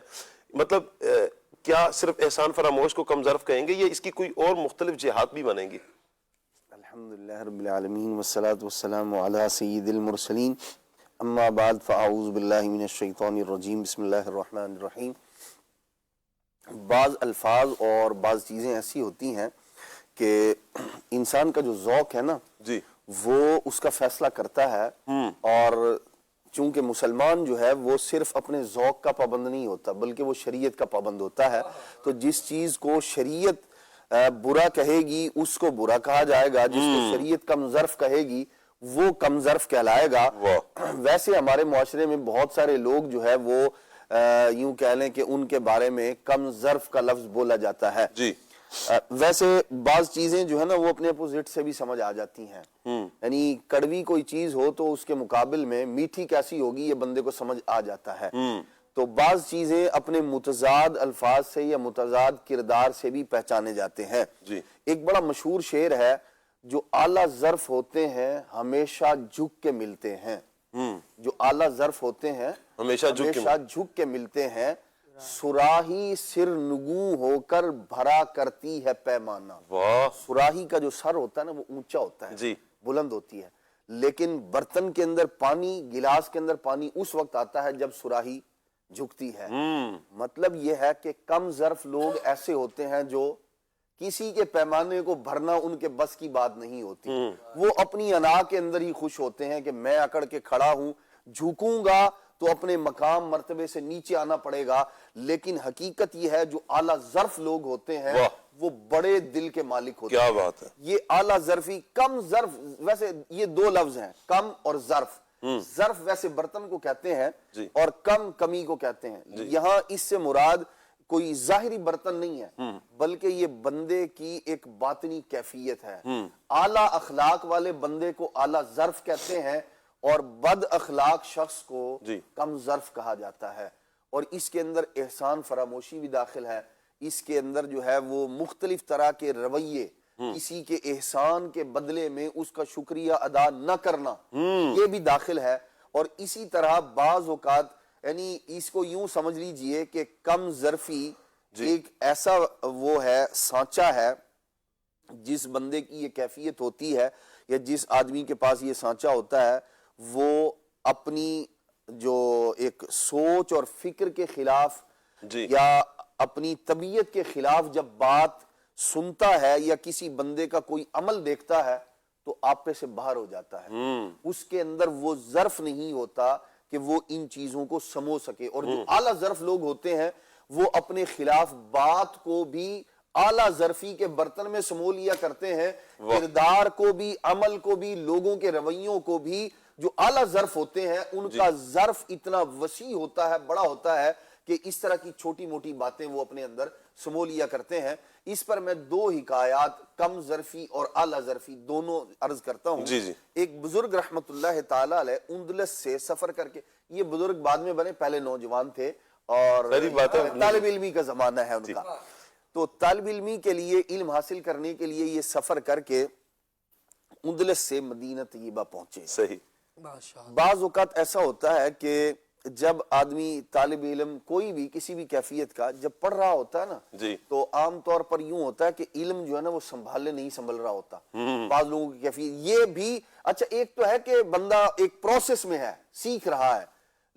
مطلب کیا صرف احسان فراموش کو کم ظرف کہیں گے یا اس کی کوئی اور مختلف جہات بھی بنیں گی؟ الحمدللہ رب العالمین والصلاة والسلام علی سید المرسلین، اما بعد فاعوذ باللہ من الشیطان الرجیم، بسم اللہ الرحمن الرحیم. بعض الفاظ اور بعض چیزیں ایسی ہوتی ہیں کہ انسان کا جو ذوق ہے نا جی وہ اس کا فیصلہ کرتا ہے. اور چونکہ مسلمان جو ہے وہ صرف اپنے ذوق کا پابند نہیں ہوتا بلکہ وہ شریعت کا پابند ہوتا ہے. تو جس چیز کو شریعت برا کہے گی اس کو برا کہا جائے گا، جس کو شریعت کم ظرف کہے گی وہ کم ظرف کہلائے گا. ویسے ہمارے معاشرے میں بہت سارے لوگ جو ہے وہ یوں کہہ لیں کہ ان کے بارے میں کم ظرف کا لفظ بولا جاتا ہے. جی ویسے بعض چیزیں جو ہے نا وہ اپنے اپوزٹ سے بھی سمجھ آ جاتی ہیں. یعنی کڑوی کوئی چیز ہو تو اس کے مقابل میں میٹھی کیسی ہوگی یہ بندے کو سمجھ آ جاتا ہے. تو بعض چیزیں اپنے متضاد الفاظ سے یا متضاد کردار سے بھی پہچانے جاتے ہیں. ایک بڑا مشہور شعر ہے، جو اعلیٰ ظرف ہوتے ہیں ہمیشہ جھک کے ملتے ہیں. جو اعلیٰ ظرف ہوتے ہیں ہمیشہ جھک کے ملتے ہیں. سراہی سر نگوں ہو کر بھرا کرتی ہے پیمانہ. سراہی کا جو سر ہوتا ہے نا وہ اونچا ہوتا ہے، بلند ہوتی ہے، لیکن برتن کے اندر پانی، گلاس کے اندر پانی اس وقت آتا ہے جب سراہی جھکتی ہے. مطلب یہ ہے کہ کم ظرف لوگ ایسے ہوتے ہیں جو کسی کے پیمانے کو بھرنا ان کے بس کی بات نہیں ہوتی. وہ اپنی انا کے اندر ہی خوش ہوتے ہیں کہ میں اکڑ کے کھڑا ہوں، جھکوں گا تو اپنے مقام مرتبے سے نیچے آنا پڑے گا. لیکن حقیقت یہ ہے جو اعلیٰ ظرف لوگ ہوتے ہیں وہ بڑے دل کے مالک ہوتے ہیں. کیا بات ہے. یہ اعلیٰ ظرفی، کم ظرف، ویسے یہ دو لفظ ہیں، کم اور ظرف. ظرف ویسے برتن کو کہتے ہیں اور کم کمی کو کہتے ہیں. یہاں اس سے مراد کوئی ظاہری برتن نہیں ہے بلکہ یہ بندے کی ایک باطنی کیفیت ہے. اعلیٰ اخلاق والے بندے کو اعلیٰ ظرف کہتے ہیں اور بد اخلاق شخص کو کم ظرف کہا جاتا ہے. اور اس کے اندر احسان فراموشی بھی داخل ہے. اس کے اندر جو ہے وہ مختلف طرح کے رویے کسی کے احسان کے بدلے میں اس کا شکریہ ادا نہ کرنا، یہ بھی داخل ہے۔ اور اسی طرح بعض اوقات یعنی اس کو یوں سمجھ لیجئے کہ کم ظرفی ایک ایسا وہ ہے، سانچہ ہے، جس بندے کی یہ کیفیت ہوتی ہے یا جس آدمی کے پاس یہ سانچہ ہوتا ہے، وہ اپنی جو ایک سوچ اور فکر کے خلاف یا اپنی طبیعت کے خلاف جب بات سنتا ہے یا کسی بندے کا کوئی عمل دیکھتا ہے تو آپے سے باہر ہو جاتا ہے۔ اس کے اندر وہ ظرف نہیں ہوتا کہ وہ ان چیزوں کو سمو سکے۔ اور جو اعلیٰ ظرف لوگ ہوتے ہیں وہ اپنے خلاف بات کو بھی اعلیٰ ظرفی کے برتن میں سمو لیا کرتے ہیں، کردار کو بھی، عمل کو بھی، لوگوں کے رویوں کو بھی۔ جو اعلیٰ ظرف ہوتے ہیں ان کا ظرف اتنا وسیع ہوتا ہے، بڑا ہوتا ہے کہ اس طرح کی چھوٹی موٹی باتیں وہ اپنے اندر سمو لیا کرتے ہیں۔ اس پر میں دو حکایات کم ظرفی اور اعلیٰ ظرفی دونوں عرض کرتا ہوں۔ ایک بزرگ رحمت اللہ تعالی علیہ اندلس سے سفر کر کے، یہ بزرگ بعد میں بنے، پہلے نوجوان تھے اور طالب علمی کا زمانہ ہے ان کا، تو طالب علمی کے لیے، علم حاصل کرنے کے لیے یہ سفر کر کے اندلس سے مدینہ طیبہ پہنچے۔ صحیح۔ بعض اوقات ایسا ہوتا ہے کہ جب آدمی طالب علم کوئی بھی کسی بھی کیفیت کا جب پڑھ رہا ہوتا ہے نا تو عام طور پر یوں ہوتا ہے کہ علم جو ہے نا وہ سنبھالنے نہیں سنبھل رہا ہوتا۔ بعض لوگوں کی کیفیت یہ بھی، اچھا ایک تو ہے کہ بندہ ایک پروسیس میں ہے، سیکھ رہا ہے،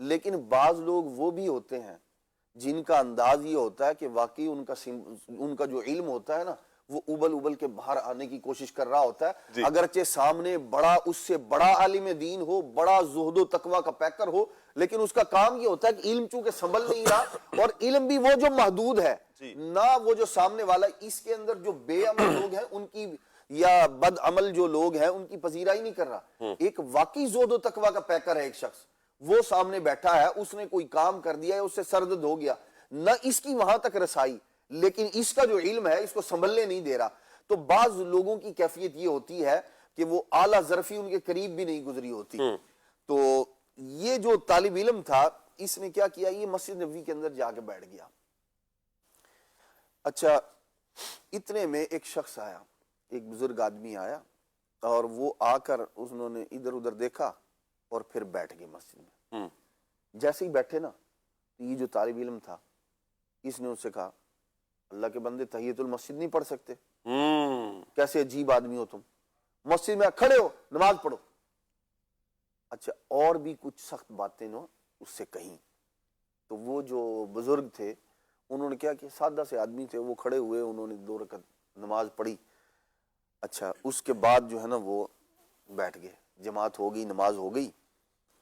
لیکن بعض لوگ وہ بھی ہوتے ہیں جن کا انداز یہ ہوتا ہے کہ واقعی ان کا جو علم ہوتا ہے نا وہ ابل کے باہر آنے کی کوشش کر رہا ہوتا ہے، اگرچہ سامنے بڑا اس سے بڑا عالم دین ہو، بڑا زہد و تقوی کا پیکر ہو، لیکن اس کا کام یہ ہوتا ہے کہ علم چونکہ سنبھل نہیں رہا، اور علم بھی وہ جو محدود ہے نہ وہ جو سامنے والا، اس کے اندر جو بے عمل لوگ ہیں ان کی یا بد عمل جو لوگ ہیں ان کی پذیرائی نہیں کر رہا۔ ایک واقعی زہد و تقوی کا پیکر ہے ایک شخص، وہ سامنے بیٹھا ہے، اس نے کوئی کام کر دیا ہے، اس سے سردد ہو گیا، نہ اس کی وہاں تک رسائی، لیکن اس کا جو علم ہے اس کو سنبھلنے نہیں دے رہا۔ تو بعض لوگوں کی کیفیت یہ ہوتی ہے کہ وہ اعلیٰ ظرفی ان کے قریب بھی نہیں گزری ہوتی۔ تو یہ جو طالب علم تھا اس نے کیا کیا، یہ مسجد نبوی کے اندر جا کے بیٹھ گیا۔ اچھا اتنے میں ایک شخص آیا، ایک بزرگ آدمی آیا، اور وہ آ کر انہوں نے ادھر ادھر دیکھا اور پھر بیٹھ گئے مسجد میں۔ جیسے ہی بیٹھے نا تو یہ جو طالب علم تھا اس نے اس سے کہا، اللہ کے بندے تحیت المسجد نہیں پڑھ سکتے؟ کیسے عجیب آدمی ہو تم، مسجد میں کھڑے ہو نماز پڑھو۔ اچھا اور بھی کچھ سخت باتیں نو اس سے کہیں، تو وہ جو بزرگ تھے انہوں نے کیا کہ سادہ سے آدمی تھے، وہ کھڑے ہوئے، انہوں نے 2 رکعت نماز پڑھی۔ اچھا اس کے بعد جو ہے نا وہ بیٹھ گئے، جماعت ہو گئی، نماز ہو گئی،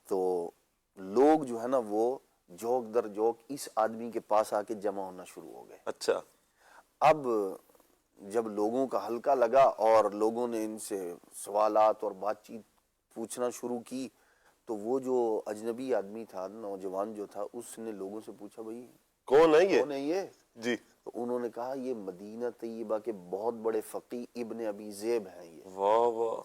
تو لوگ جو ہے نا وہ جوک در جوک اس آدمی کے پاس آ کے جمع ہونا شروع ہو گئے۔ اچھا اب جب لوگوں کا حلقہ لگا اور لوگوں نے ان سے سوالات اور بات چیت پوچھنا شروع کی، تو وہ جو اجنبی آدمی تھا، نوجوان جو تھا، اس نے لوگوں سے پوچھا بھائی کون ہے یہ؟ جی تو انہوں نے کہا یہ مدینہ طیبہ کے بہت بڑے فقی ابن ابی ذئب ہیں یہ۔ واہ واہ۔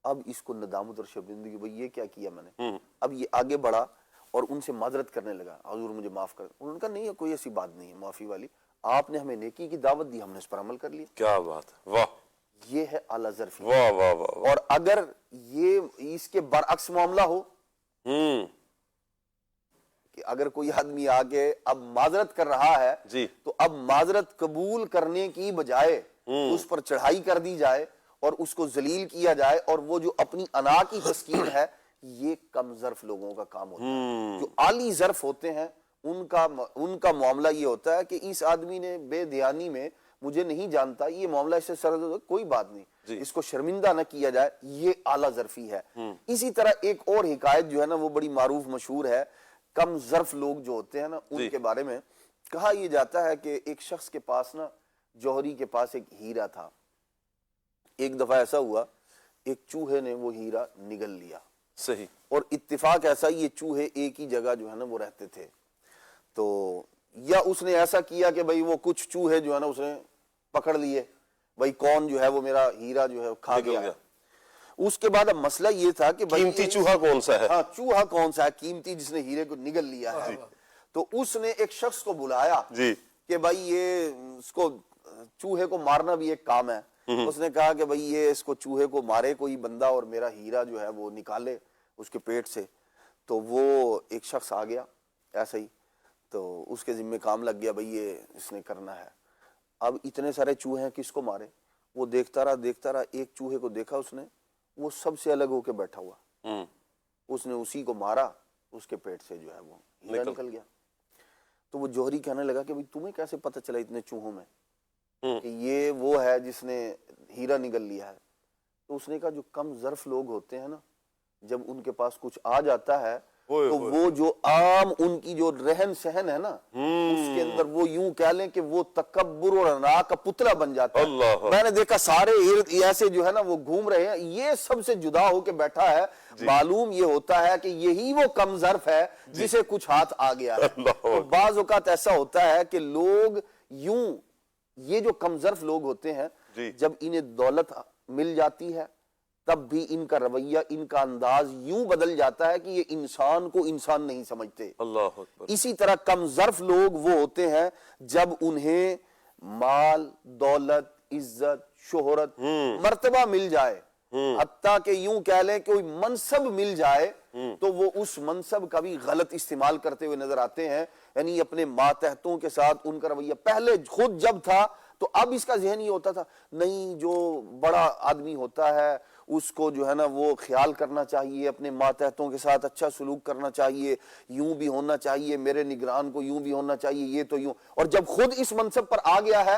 اب اس کو ندامت اور شرمندگی، بھئی یہ کیا کیا میں نے۔ اب یہ آگے بڑھا اور ان سے معذرت کرنے لگا، حضور مجھے معاف کر۔ انہوں نے کہا نہیں کوئی ایسی بات نہیں ہے معافی والی، آپ نے ہمیں نیکی کی دعوت دی، ہم نے اس پر عمل کر لیا۔ کیا بات ہے، واہ، یہ ہے اعلیٰ ظرفی۔ واہ واہ واہ۔ اور اگر یہ اس کے برعکس معاملہ ہو کہ اگر کوئی آدمی آگے اب معذرت کر رہا ہے تو اب معذرت قبول کرنے کی بجائے اس پر چڑھائی کر دی جائے اور اس کو ذلیل کیا جائے، اور وہ جو اپنی انا کی تسکین ہے، یہ کم ظرف لوگوں کا کام ہوتا ہے۔ جو عالی ظرف ہوتے ہیں ان کا معاملہ یہ ہوتا ہے کہ اس آدمی نے بے دھیانی میں مجھے نہیں جانتا، یہ معاملہ اس سے سرد، کوئی بات نہیں، اس کو شرمندہ نہ کیا جائے، یہ اعلیٰ ظرفی ہے۔ اسی طرح ایک اور حکایت جو ہے نا وہ بڑی معروف مشہور ہے، کم ظرف لوگ جو ہوتے ہیں نا ان کے بارے میں کہا یہ جاتا ہے کہ ایک شخص کے پاس نا، جوہری کے پاس ایک ہیرا تھا۔ ایک دفعہ ایسا ہوا ایک چوہے نے وہ ہیرا نگل لیا، صحیح، اور اتفاق ایسا یہ چوہے ایک ہی جگہ جو ہے نا وہ رہتے تھے، تو یا اس نے ایسا کیا کہ بھئی وہ کچھ چوہے جو ہے نا اس نے پکڑ لیے، بھئی کون جو ہے وہ میرا ہیرا جو ہے کھا گیا۔ اس کے بعد اب مسئلہ یہ تھا کہ قیمتی چوہا کون سا ہے، ہاں چوہا کون سا ہے قیمتی جس نے ہیرے کو نگل لیا ہے۔ تو اس نے ایک شخص کو بلایا کہ بھائی یہ اس کو چوہے کو مارنا بھی ایک کام ہے، اس نے کہا کہ بھئی یہ اس کو چوہے کو مارے کوئی بندہ اور میرا ہیرا جو ہے وہ نکالے اس کے پیٹ سے. تو وہ ایک شخص آ گیا ایسا ہی, تو اس کے ذمہ کام لگ گیا بھئی یہ اس نے کرنا ہے. اب اتنے سارے چوہے ہیں, کس کو مارے؟ وہ دیکھتا رہا, ایک چوہے کو دیکھا اس نے, وہ سب سے الگ ہو کے بیٹھا ہوا, اس نے اسی کو مارا, اس کے پیٹ سے جو ہے وہ ہیرا نکل گیا. تو وہ جوہری کہنے لگا کہ بھئی تمہیں کیسے پتہ چلا اتنے چوہوں میں کہ یہ وہ ہے جس نے ہیرا نگل لیا ہے؟ تو اس نے کہا جو کم ظرف لوگ ہوتے ہیں نا, جب ان کے پاس کچھ آ جاتا ہے تو وہ جو عام ان کی جو رہن سہن ہے نا, اس کے اندر وہ یوں کہہ لیں کہ وہ تکبر اور انا کا پتلا بن جاتا ہے. میں نے دیکھا سارے ایسے جو ہے نا وہ گھوم رہے ہیں, یہ سب سے جدا ہو کے بیٹھا ہے. معلوم یہ ہوتا ہے کہ یہی وہ کم ظرف ہے جسے کچھ ہاتھ آ گیا ہے. تو بعض اوقات ایسا ہوتا ہے کہ لوگ یوں, یہ جو کم ظرف لوگ ہوتے ہیں, جب انہیں دولت مل جاتی ہے تب بھی ان کا رویہ, ان کا انداز یوں بدل جاتا ہے کہ یہ انسان کو انسان نہیں سمجھتے. اللہ اکبر. اسی طرح کم ظرف لوگ وہ ہوتے ہیں جب انہیں مال, دولت, عزت, شہرت, مرتبہ مل جائے, حتیٰ کہ یوں کہہ لیں کہ کوئی منصب مل جائے تو وہ اس منصب کا بھی غلط استعمال کرتے ہوئے نظر آتے ہیں. یعنی اپنے ماتحتوں کے ساتھ ان کا رویہ, پہلے خود جب تھا تو اب اس کا ذہن یہ ہوتا تھا نہیں جو بڑا آدمی ہوتا ہے اس کو جو ہے نا وہ خیال کرنا چاہیے, اپنے ماتحتوں کے ساتھ اچھا سلوک کرنا چاہیے, یوں بھی ہونا چاہیے, میرے نگران کو یوں بھی ہونا چاہیے, یہ تو یوں. اور جب خود اس منصب پر آ گیا ہے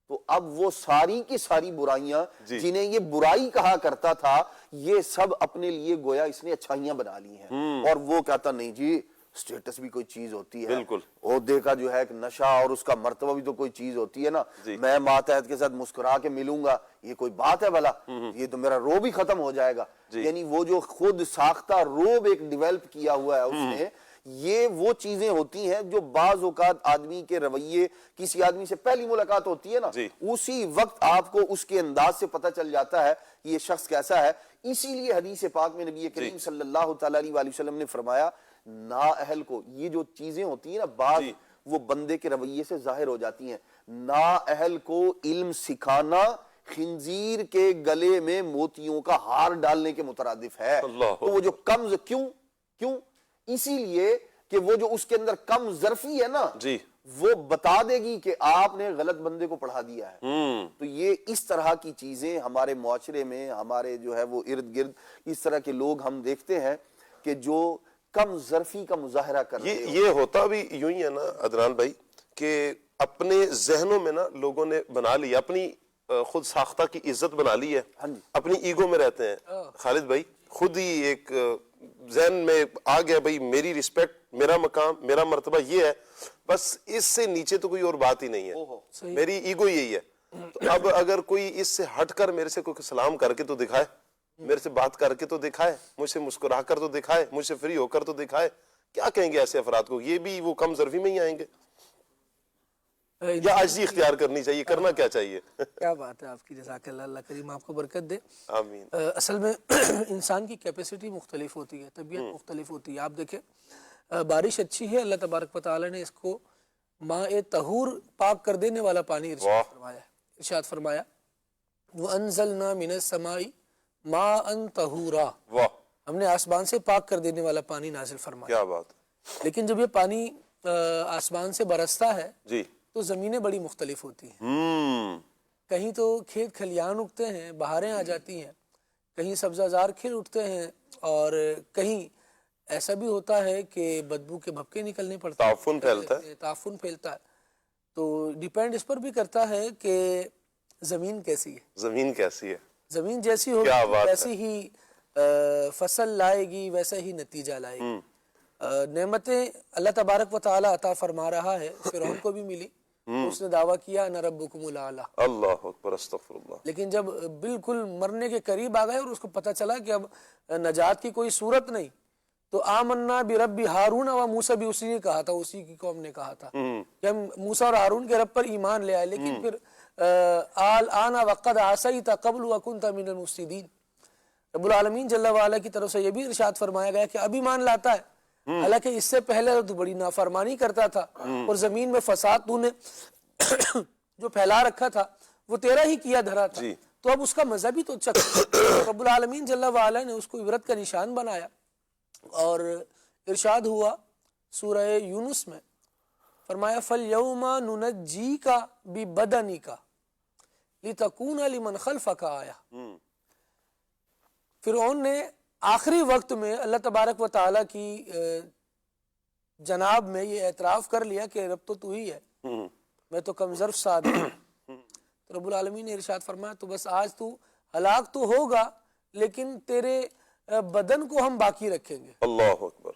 تو اب وہ ساری کی ساری برائیاں جنہیں یہ برائی کہا کرتا تھا, یہ سب اپنے لیے گویا اس نے اچھائیاں بنا لی ہیں. اور وہ کہتا نہیں جی سٹیٹس بھی کوئی چیز ہوتی ہے, عہدے کا جو ہے ایک نشہ اور اس کا مرتبہ بھی تو کوئی چیز ہوتی ہے نا. میں ماتحت کے ساتھ مسکرا کے ملوں گا, یہ کوئی بات ہے بھلا, یہ تو میرا روب ہی ختم ہو جائے گا. یعنی وہ جو خود ساختہ روب ایک ڈیویلپ کیا ہوا ہے اس نے, یہ وہ چیزیں ہوتی ہیں جو بعض اوقات آدمی کے رویے, کسی آدمی سے پہلی ملاقات ہوتی ہے نا, اسی وقت آپ کو اس کے انداز سے پتہ چل جاتا ہے یہ شخص کیسا ہے. اسی لیے حدیث پاک میں نبی کریم صلی اللہ تعالی علیہ وسلم نے فرمایا نااہل کو, یہ جو چیزیں ہوتی ہیں نا بعض وہ بندے کے رویے سے ظاہر ہو جاتی ہیں. نااہل کو علم سکھانا خنزیر کے گلے میں موتیوں کا ہار ڈالنے کے مترادف ہے. تو وہ جو کم, کیوں اسی لیے کہ وہ جو اس کے اندر کم ظرفی ہے نا, وہ بتا دے گی کہ آپ نے غلط بندے کو پڑھا دیا ہے. تو یہ اس طرح کی چیزیں ہمارے معاشرے میں, ہمارے جو ہے وہ ارد گرد اس طرح کے لوگ ہم دیکھتے ہیں کہ جو کم ظرفی کا مظاہرہ کرتے ہیں. یہ ہوتا بھی یوں ہی ہے نا عدنان بھائی کہ اپنے ذہنوں میں نا لوگوں نے بنا لی, اپنی خود ساختہ کی عزت بنا لی ہے, اپنی ایگو میں رہتے ہیں. خالد بھائی خود ہی ایک ذہن میں آ گیا بھئی میری رسپیکٹ, میرا مقام, میرا مرتبہ یہ ہے, بس اس سے نیچے تو کوئی اور بات ہی نہیں ہے, میری ایگو یہی ہے. تو اب اگر کوئی اس سے ہٹ کر میرے سے کوئی سلام کر کے تو دکھائے, میرے سے بات کر کے تو دکھائے, مجھ سے مسکرا کر تو دکھائے, مجھ سے فری ہو کر تو دکھائے, کیا کہیں گے ایسے افراد کو؟ یہ بھی وہ کم ظرفی میں ہی آئیں گے یا عاجزی اختیار کرنی چاہیے؟ کرنا کیا چاہیے؟ کیا بات ہے آپ کی, جزاک اللہ, اللہ کریم آپ کو برکت دے. آمین. اصل میں انسان کی کیپیسٹی مختلف ہوتی ہے, طبیعت مختلف ہوتی ہے. آپ دیکھیں بارش اچھی ہے, اللہ تبارک و تعالی نے اس کو ماء طہور پاک کر دینے والا پانی ارشاد فرمایا وَأَنزَلْنَا مِنَ السَّمَاءِ مَاءً طَهُورًا, ہم نے آسمان سے پاک کر دینے والا پانی نازل فرمایا. کیا بات. لیکن جب یہ پانی آسمان سے برستا ہے جی تو زمینیں بڑی مختلف ہوتی ہیں. کہیں تو کھیت کھلیان اگتے ہیں, بہاریں آ جاتی ہیں, کہیں سبزہ زار کھل اٹھتے ہیں, اور کہیں ایسا بھی ہوتا ہے کہ بدبو کے بھپکے نکلنے پڑتے ہیں, تعفن پھیلتا ہے. تو ڈیپینڈ اس پر بھی کرتا ہے کہ زمین کیسی ہے, زمین کیسی ہے, زمین جیسی ہوگی ویسی ہی فصل لائے گی, ویسا ہی نتیجہ لائے گی. نعمتیں اللہ تبارک و تعالی عطا فرما رہا ہے, فرعون کو بھی ملی, اس نے دعویٰ کیا انا ربکم الاعلی, اللہ اکبر, استغفر اللہ. لیکن جب بالکل مرنے کے قریب آ گئے اور اس کو پتہ چلا کہ اب نجات کی کوئی صورت نہیں, تو آمنا برب ہارون و موسیٰ بھی اسی نے کہا تھا, اسی کی قوم نے کہا تھا کہ ہم موسیٰ اور ہارون کے رب پر ایمان لے آئے. لیکن پھر آل وقد عصیت قبل وکنت من المفسدین, رب العالمین جل وعلا کی طرف سے یہ بھی ارشاد فرمایا گیا کہ اب ایمان لاتا ہے, حالانکہ اس سے پہلے تو بڑی نافرمانی کرتا تھا اور زمین میں فساد تو نے جو پھیلا رکھا تھا وہ تیرا ہی کیا دھرا تھا، جی۔ تو اب اس کا مزہ بھی تو چکھ۔ رب العالمین جل وعلا نے اس کو عبرت کا نشان بنایا، اور ارشاد ہوا سورہ یونس میں، فرمایا فَالْيَوْمَ نُنَجِّيكَ بِبَدَنِكَ لِتَكُونَ لِمَنْ خَلْفَكَ آیَةً۔ فرعون نے آخری وقت میں اللہ تبارک و تعالیٰ کی جناب میں یہ اعتراف کر لیا کہ رب تو ہی ہے، میں تو کم ظرف سعد ہوں۔ تو رب العالمین نے ارشاد فرمایا تو بس آج تو ہلاک تو ہوگا، لیکن تیرے بدن کو ہم باقی رکھیں گے، اللہ اکبر۔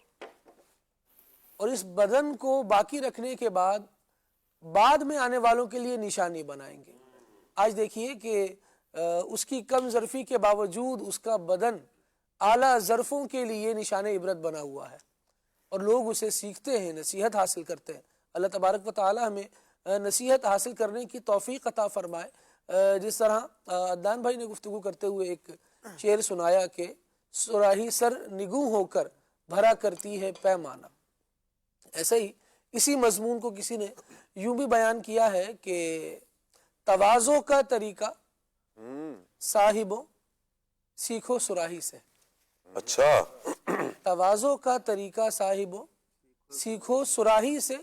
اور اس بدن کو باقی رکھنے کے بعد میں آنے والوں کے لیے نشانی بنائیں گے۔ آج دیکھیے کہ اس کی کم ظرفی کے باوجود اس کا بدن اعلیٰ ظرفوں کے لیے نشان عبرت بنا ہوا ہے، اور لوگ اسے سیکھتے ہیں، نصیحت حاصل کرتے ہیں۔ اللہ تبارک و تعالی ہمیں نصیحت حاصل کرنے کی توفیق عطا فرمائے۔ جس طرح عدنان بھائی نے گفتگو کرتے ہوئے ایک شعر سنایا کہ سراہی سر نگوں ہو کر بھرا کرتی ہے پیمانہ، ایسے ہی اسی مضمون کو کسی نے یوں بھی بیان کیا ہے کہ تواضع کا طریقہ صاحبوں سیکھو سراہی سے۔ اچھا، تواضع کا طریقہ صاحبوں سیکھو سراہی سے،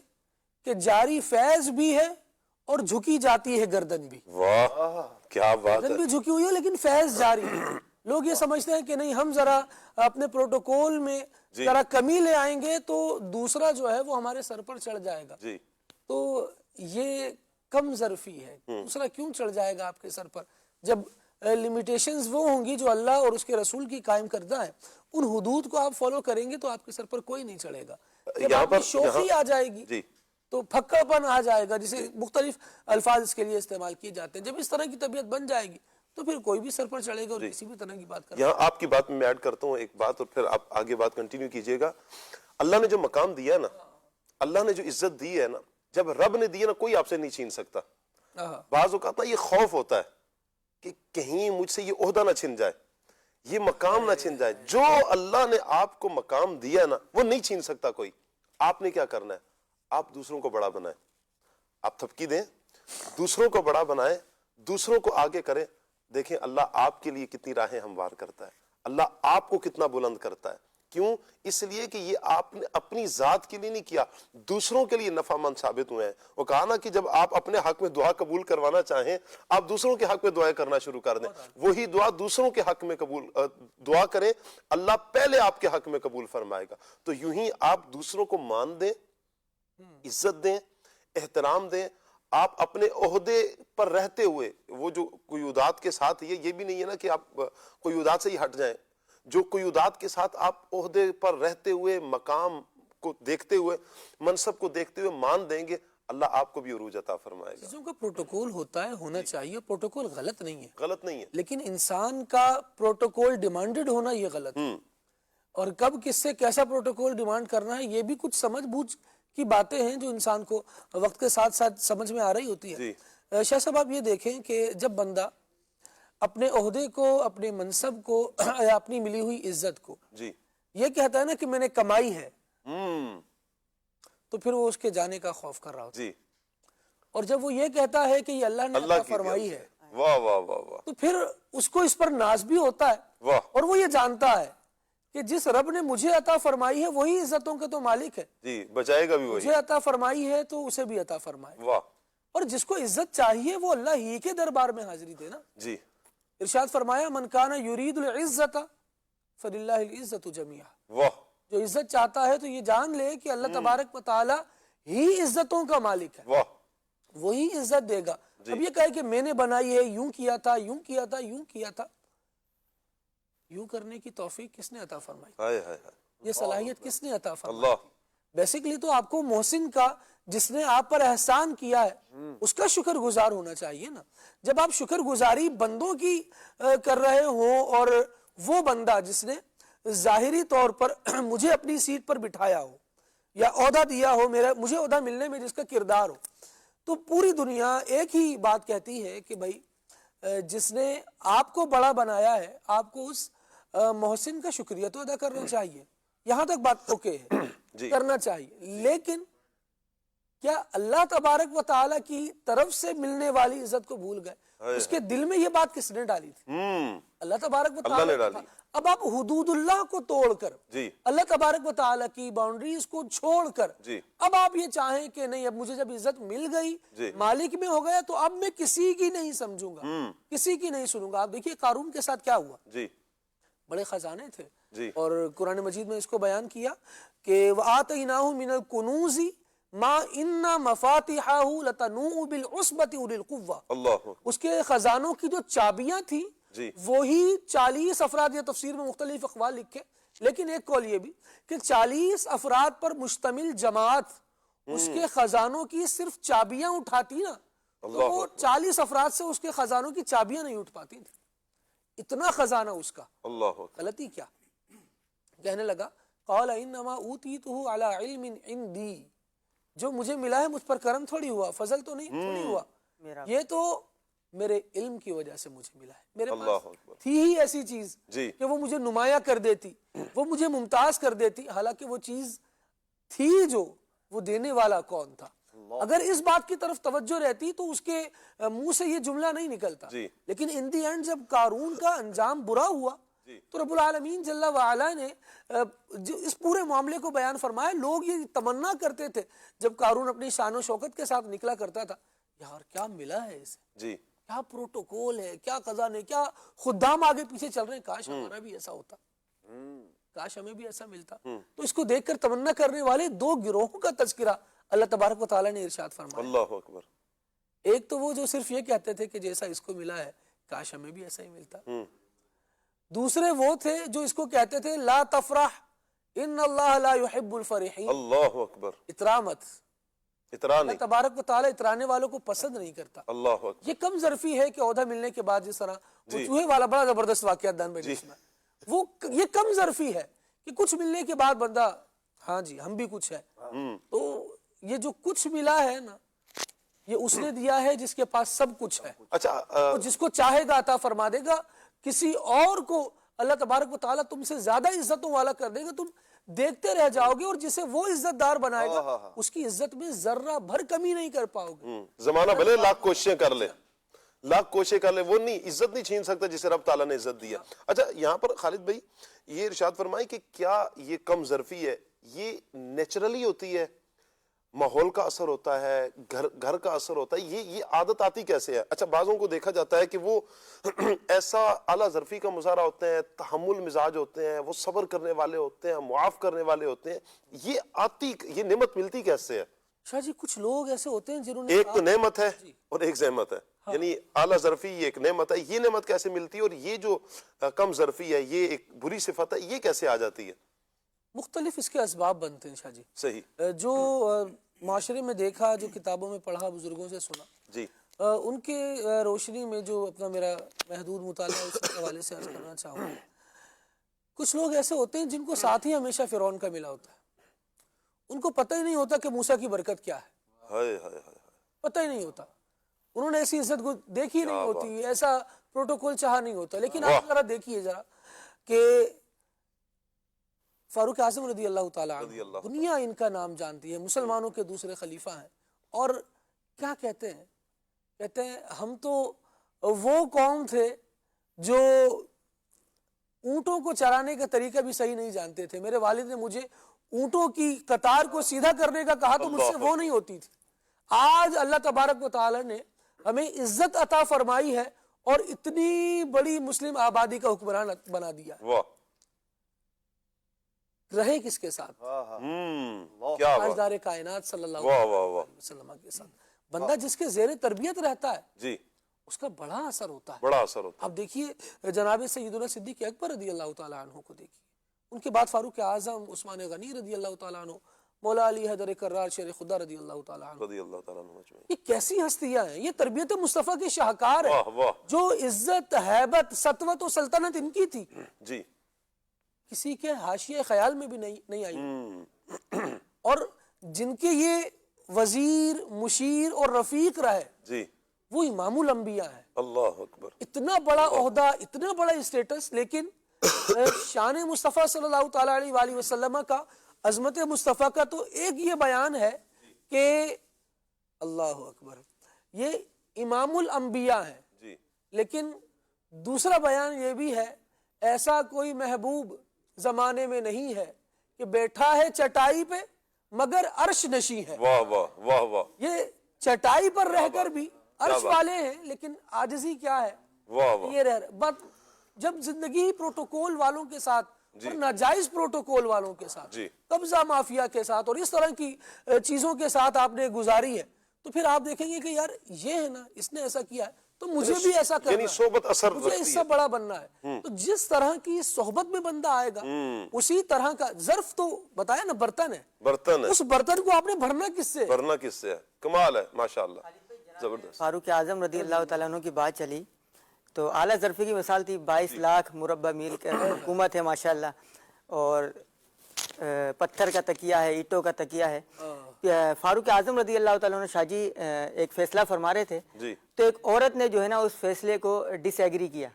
کہ جاری فیض بھی ہے اور جھکی جاتی ہے گردن بھی۔ واہ کیا بات گردن ہے۔ بھی جھکی ہوئی ہے لیکن فیض جاری ہے۔ لوگ یہ سمجھتے ہیں کہ نہیں، ہم ذرا اپنے پروٹوکول میں ذرا کمی لے آئیں گے تو دوسرا جو ہے وہ ہمارے سر پر چڑھ جائے گا۔ جی، تو یہ کم ظرفی ہے، دوسرا کیوں چڑھ جائے گا آپ کے سر پر؟ جب لیمیٹیشنز وہ ہوں گی جو اللہ اور اس کے رسول کی قائم کردہ ہے، ان حدود کو آپ فالو کریں گے تو آپ کے سر پر کوئی نہیں چڑھے گا۔ جب یہاں آپ کی پر شوخی آ جائے گی جی، تو پھکا پن آ جائے گا، جسے مختلف الفاظ اس کے لیے استعمال کیے جاتے ہیں۔ جب اس طرح کی طبیعت بن جائے گی تو پھر کوئی بھی سر پر چڑھے گا اور کسی بھی طرح کی بات کرے گا۔ یہاں آپ کی بات میں ایڈ کرتا ہوں ایک بات، اور پھر آپ آگے بات کنٹینیو کیجئے گا۔ اللہ نے جو مقام دیا ہے نا، اللہ نے جو عزت دی ہے نا، جب رب نے دی ہے نا، کوئی آپ سے نہیں چھین سکتا۔ بعض اوقات نا یہ خوف ہوتا ہے کہ کہیں مجھ سے یہ عہدہ نہ چھن جائے، یہ مقام نہ چھن جائے۔ جو اللہ نے آپ کو مقام دیا ہے نا، وہ نہیں چھین سکتا کوئی۔ آپ نے کیا کرنا ہے؟ آپ دوسروں کو بڑا بنائیں، آپ تھپکی دیں، دوسروں کو بڑا بنائیں، دوسروں کو آگے کریں۔ دیکھیں اللہ آپ کے لیے کتنی راہیں ہموار کرتا ہے، اللہ آپ کو کتنا بلند کرتا ہے۔ کیوں؟ اس لیے کہ یہ آپ نے اپنی ذات کے لیے نہیں کیا، دوسروں کے لیے نفع مند ثابت ہوئے ہیں۔ وہ کہا نا کہ جب آپ اپنے حق میں دعا قبول کروانا چاہیں، آپ دوسروں کے حق میں دعائیں کرنا شروع کر دیں، وہی دعا دوسروں کے حق میں دعا کریں، اللہ پہلے آپ کے حق میں قبول فرمائے گا۔ تو یوں ہی آپ دوسروں کو مان دیں، عزت دیں، احترام دیں۔ آپ اپنے عہدے پر رہتے ہوئے، وہ جو قیودات کے ساتھ، یہ بھی نہیں ہے نا کہ آپ قیودات سے ہی ہٹ جائیں، جو قیودات کے ساتھ آپ عہدے پر رہتے ہوئے، مقام کو دیکھتے ہوئے، منصب کو دیکھتے ہوئے مان دیں گے، اللہ آپ کو بھی عروج عطا فرمائے گا۔ چیزوں کا پروٹوکول ہوتا ہے، ہونا چاہیے، پروٹوکول غلط نہیں ہے، غلط نہیں ہے، لیکن انسان کا پروٹوکول ڈیمانڈڈ ہونا یہ غلط ہے۔ اور کب کس سے کیسا پروٹوکول ڈیمانڈ کرنا ہے، یہ بھی کچھ سمجھ بوجھ کی باتیں ہیں جو انسان کو وقت کے ساتھ ساتھ سمجھ میں آ رہی ہوتی ہے۔ شاہ صاحب آپ یہ دیکھیں کہ جب بندہ اپنے عہدے کو، اپنے منصب کو یا اپنی ملی ہوئی عزت کو جی، یہ کہتا ہے نا کہ میں نے کمائی ہے، تو پھر وہ اس کے جانے کا خوف کر رہا ہوتا ہے۔ جی، اور جب وہ یہ کہتا ہے کہ یہ اللہ نے عطا فرمائی ہے، واہ واہ واہ واہ، تو پھر اس کو اس پر ناز بھی ہوتا ہے، واہ، اور وہ یہ جانتا ہے کہ جس رب نے مجھے عطا فرمائی ہے وہی عزتوں کے تو مالک ہے، جی، بچائے گا بھی وہی، مجھے عطا فرمائی ہے تو اسے بھی عطا فرمائے۔ واہ، اور جس کو عزت چاہیے وہ اللہ ہی کے دربار میں حاضری دے نا۔ جی، ارشاد فرمایا من کان یرید العزت فللہ العزت جمیعا، واہ، جو عزت چاہتا ہے تو یہ جان لے کہ اللہ تبارک و تعالی ہی عزتوں کا مالک ہے، واہ، وہی عزت دے گا۔ اب یہ کہے کہ میں نے بنائی ہے، یوں کیا تھا، یوں کیا تھا، یوں کیا تھا، یوں کرنے کی توفیق کس نے عطا فرمائی؟ ہائے ہائے ہائے، یہ صلاحیت کس نے عطا فرمائی؟ اللہ، بیسیکلی تو آپ کو محسن کا، جس نے آپ پر احسان کیا ہے، اس کا شکر گزار ہونا چاہیے نا۔ جب آپ شکر گزاری بندوں کی کر رہے ہوں، اور وہ بندہ جس نے ظاہری طور پر مجھے اپنی سیٹ پر بٹھایا ہو یا عہدہ دیا ہو، مجھے عہدہ ملنے میں جس کا کردار ہو، تو پوری دنیا ایک ہی بات کہتی ہے کہ بھائی جس نے آپ کو بڑا بنایا ہے، آپ کو اس محسن کا شکریہ تو ادا کرنا چاہیے۔ یہاں تک بات اوکے ہے، کرنا چاہیے، لیکن کیا اللہ تبارک و تعالیٰ کی طرف سے ملنے والی عزت کو بھول گئے؟ اس کے دل میں یہ بات کس نے ڈالی تھی؟ اللہ تبارک و اللہ نے تعالیٰ۔ ڈالی۔ اب آپ حدود اللہ کو توڑ کر جی اللہ تبارک و تعالیٰ کی باؤنڈریز کو چھوڑ کر جی اب آپ یہ چاہیں کہ نہیں، اب مجھے جب عزت مل گئی، جی مالک میں ہو گیا، تو اب میں کسی کی نہیں سمجھوں گا، کسی کی نہیں سنوں گا۔ آپ دیکھیے قارون کے ساتھ کیا ہوا، جی بڑے خزانے تھے، جی اور قرآن مجید میں اس کو بیان کیا کہ وَآتَيْنَاهُ مِنَ الْكُنُوزِ مَا إِنَّ مَفَاتِحَهُ لَتَنُوءُ بِالْعُصْبَةِ أُولِي الْقُوَّةِ، اللہ اس کے خزانوں کی جو چابیاں تھیں جی وہی 40 افراد، یا تفسیر میں مختلف اقوال لکھے، لیکن ایک قول یہ بھی کہ 40 افراد پر مشتمل جماعت اس کے خزانوں کی صرف چابیاں اٹھاتی نا، تو وہ 40 افراد سے اس کے خزانوں کی چابیاں نہیں اٹھ پاتی تھی، اتنا خزانہ اس کا۔ اللہ غلطی کیا کہنے لگا، قال انما اوتیتہ علی علم عندی، جو مجھے ملا ہے مجھ پر کرم تھوڑی ہوا، فضل تو نہیں تھوڑی ہوا، یہ تو میرے علم کی وجہ سے مجھے ملا ہے، میرے پاس تھی ہی ایسی چیز جی کہ وہ مجھے نمایاں کر دیتی، وہ مجھے ممتاز کر دیتی، حالانکہ وہ چیز تھی جو وہ دینے والا کون تھا۔ اگر اس بات کی طرف توجہ رہتی تو اس کے منہ سے یہ جملہ نہیں نکلتا، جی لیکن ان دی اینڈ جب قارون کا انجام برا ہوا تو رب العالمین جل وعلا نے اس پورے معاملے کو بیان فرمایا۔ لوگ یہ تمنا کرتے تھے جب قارون اپنی شان و شوکت کے ساتھ نکلا کرتا تھا، یار کیا ملا ہے اسے، جی کیا پروٹوکول ہے، کیا خزانے، کیا خدام آگے پیچھے چل رہے ہیں، کاش ہمارا بھی ایسا ہوتا، کاش ہمیں بھی ایسا ملتا۔ تو اس کو دیکھ کر تمنا کرنے والے دو گروہوں کا تذکرہ اللہ تبارک و تعالیٰ نے ارشاد فرمایا۔ اللہ اکبر۔ ایک تو وہ جو صرف یہ کہتے تھے کہ جیسا اس کو ملا ہے کاش ہمیں بھی ایسا ہی ملتا، دوسرے وہ تھے جو اس کو کہتے تھے لا تفرح ان اللہ لا يحب الفرحین، اللہ اکبر۔ اترا مت، اترا اللہ نہیں، تبارک و تعالیٰ اترانے والوں کو پسند نہیں کرتا۔ اللہ اکبر۔ یہ کم ظرفی ہے کہ عہدہ ملنے کے بعد جس طرح وہ چوہے والا بڑا زبردست واقعہ دان بھائی میں، وہ یہ کم ظرفی ہے کہ کچھ ملنے کے بعد بندہ ہاں جی ہم بھی کچھ ہے، تو یہ جو کچھ ملا ہے نا یہ اس نے دیا ہے جس کے پاس سب کچھ ہے، اچھا وہ جس کو چاہے گا عطا فرما دے گا، کسی اور کو اللہ تبارک و تعالیٰ تم سے زیادہ عزتوں والا کر دے گا، تم دیکھتے رہ جاؤ گے، اور جسے وہ عزت دار بنائے گا اس کی عزت میں ذرہ بھر کمی نہیں کر پاؤ گے۔ زمانہ بھلے لاکھ کوششیں کر لے، لاکھ کوششیں کر لے، وہ نہیں عزت نہیں چھین سکتا جسے رب تعالیٰ نے عزت دیا۔ اچھا یہاں پر خالد بھائی یہ ارشاد فرمائیں کہ کیا یہ کم ظرفی ہے یہ نیچرلی ہوتی ہے، ماحول کا اثر ہوتا ہے، گھر کا اثر ہوتا ہے، یہ عادت آتی کیسے ہے؟ اچھا بعضوں کو دیکھا جاتا ہے کہ وہ ایسا اعلیٰ ظرفی کا مظاہرہ ہوتے ہیں، تحمل مزاج ہوتے ہیں، وہ صبر کرنے والے ہوتے ہیں، معاف کرنے والے ہوتے ہیں، یہ نعمت ملتی کیسے ہے؟ شاہ جی کچھ لوگ ایسے ہوتے ہیں جنہوں نے ایک تو نعمت ہے اور ایک زحمت ہے، یعنی اعلیٰ ظرفی یہ ایک نعمت ہے، یہ نعمت کیسے ملتی ہے، اور یہ جو کم ظرفی ہے یہ ایک بری صفت ہے، یہ کیسے آ جاتی ہے؟ مختلف اس کے اسباب بنتے ہیں شاہ جی، صحیح جو معاشرے میں دیکھا، جو کتابوں میں پڑھا، بزرگوں سے سنا، جی ان کے روشنی میں جو اپنا میرا محدود مطالعہ اس کے حوالے سے عرض کرنا چاہوں گا، کچھ لوگ ایسے ہوتے ہیں جن کو ساتھ ہی ہمیشہ فرعون کا ملا ہوتا ہے، ان کو پتہ ہی نہیں ہوتا کہ موسیٰ کی برکت کیا ہے، ہائے ہائے ہائے، پتہ ہی نہیں ہوتا، انہوں نے ایسی عزت کو دیکھی نہیں ہوتی، ایسا پروٹوکول چاہا نہیں ہوتا، لیکن آپ ذرا دیکھیے ذرا کہ فاروق اعظم رضی اللہ تعالیٰ عنہ، دنیا ان کا نام جانتی ہے، مسلمانوں کے دوسرے خلیفہ ہیں، اور کیا کہتے ہیں، کہتے ہیں ہم تو وہ قوم تھے جو اونٹوں کو چرانے کا طریقہ بھی صحیح نہیں جانتے تھے، میرے والد نے مجھے اونٹوں کی قطار کو سیدھا کرنے کا کہا تو مجھ سے وہ نہیں ہوتی تھی، آج اللہ تبارک و تعالیٰ نے ہمیں عزت عطا فرمائی ہے اور اتنی بڑی مسلم آبادی کا حکمران بنا دیا ہے، رہے کس کے ساتھ؟ کیا تاجدار کائنات صلی اللہ علیہ وسلم کے ساتھ، بندہ جس کے زیر تربیت رہتا ہے جی اس کا بڑا اثر ہوتا ہے، بڑا اثر ہوتا ہے۔ اب دیکھیے جناب سیدنا صدیق اکبر رضی اللہ تعالیٰ عنہ کو دیکھیے، ان کے بعد فاروق اعظم، عثمان غنی رضی اللہ تعالیٰ عنہ، مولا علی حیدر کرار شیر خدا رضی اللہ تعالیٰ عنہ، رضی اللہ تعالیٰ عنہ، یہ کیسی ہستیاں ہیں، یہ تربیت مصطفیٰ کے شاہکار واہ ہیں، واہ جو عزت، ہیبت، سطوت و سلطنت ان کی تھی، جی کسی کے حاشیے خیال میں بھی نہیں آئی، اور جن کے یہ وزیر، مشیر اور رفیق رہے جی وہ امام الانبیاء ہے، اللہ اکبر، اتنا بڑا عہدہ، اتنا بڑا اسٹیٹس، لیکن شان مصطفیٰ صلی اللہ تعالیٰ علیہ وآلہ وسلم کا، عظمت مصطفیٰ کا تو ایک یہ بیان ہے کہ اللہ اکبر. یہ امام الانبیاء ہیں. جی لیکن دوسرا بیان یہ بھی ہے ایسا کوئی محبوب زمانے میں نہیں ہے کہ بیٹھا ہے چٹائی پہ مگر عرش نشیں ہے. واہ واہ واہ واہ یہ چٹائی پر رہ کر بھی عرش والے ہیں لیکن عاجزی کیا ہے. واہ واہ یہ بات جب زندگی پروٹوکول والوں کے ساتھ اور ناجائز پروٹوکول والوں کے ساتھ جی. قبضہ مافیا کے ساتھ اور اس طرح کی چیزوں کے ساتھ آپ نے گزاری ہے تو پھر آپ دیکھیں گے کہ یار یہ ہے نا اس نے ایسا کیا ہے تو مجھے بھی ایسا کرنا یعنی صحبت اثر ہے, مجھے اس سے بڑا بننا ہے. تو جس طرح کی صحبت میں بندہ آئے گا اسی طرح کا ظرف تو بتایا نا برتن ہے, برتن ہے, اس برتن کو آپ نے بھرنا کس سے؟ بھرنا کس سے ہے. کمال ہے ماشاءاللہ, زبردست. فاروق اعظم رضی اللہ تعالیٰ عنہ کی بات چلی تو اعلیٰ ظرفی کی مثال تھی. 22 لاکھ مربع میل کا حکومت ہے ماشاءاللہ, اور پتھر کا تکیہ ہے, اینٹوں کا تکیہ ہے. فاروق اعظم رضی اللہ تعالیٰ عنہ شاہ جی ایک فیصلہ فرما رہے تھے جی. تو ایک عورت نے جو ہے نا اس فیصلے کو ڈس ایگری کیا.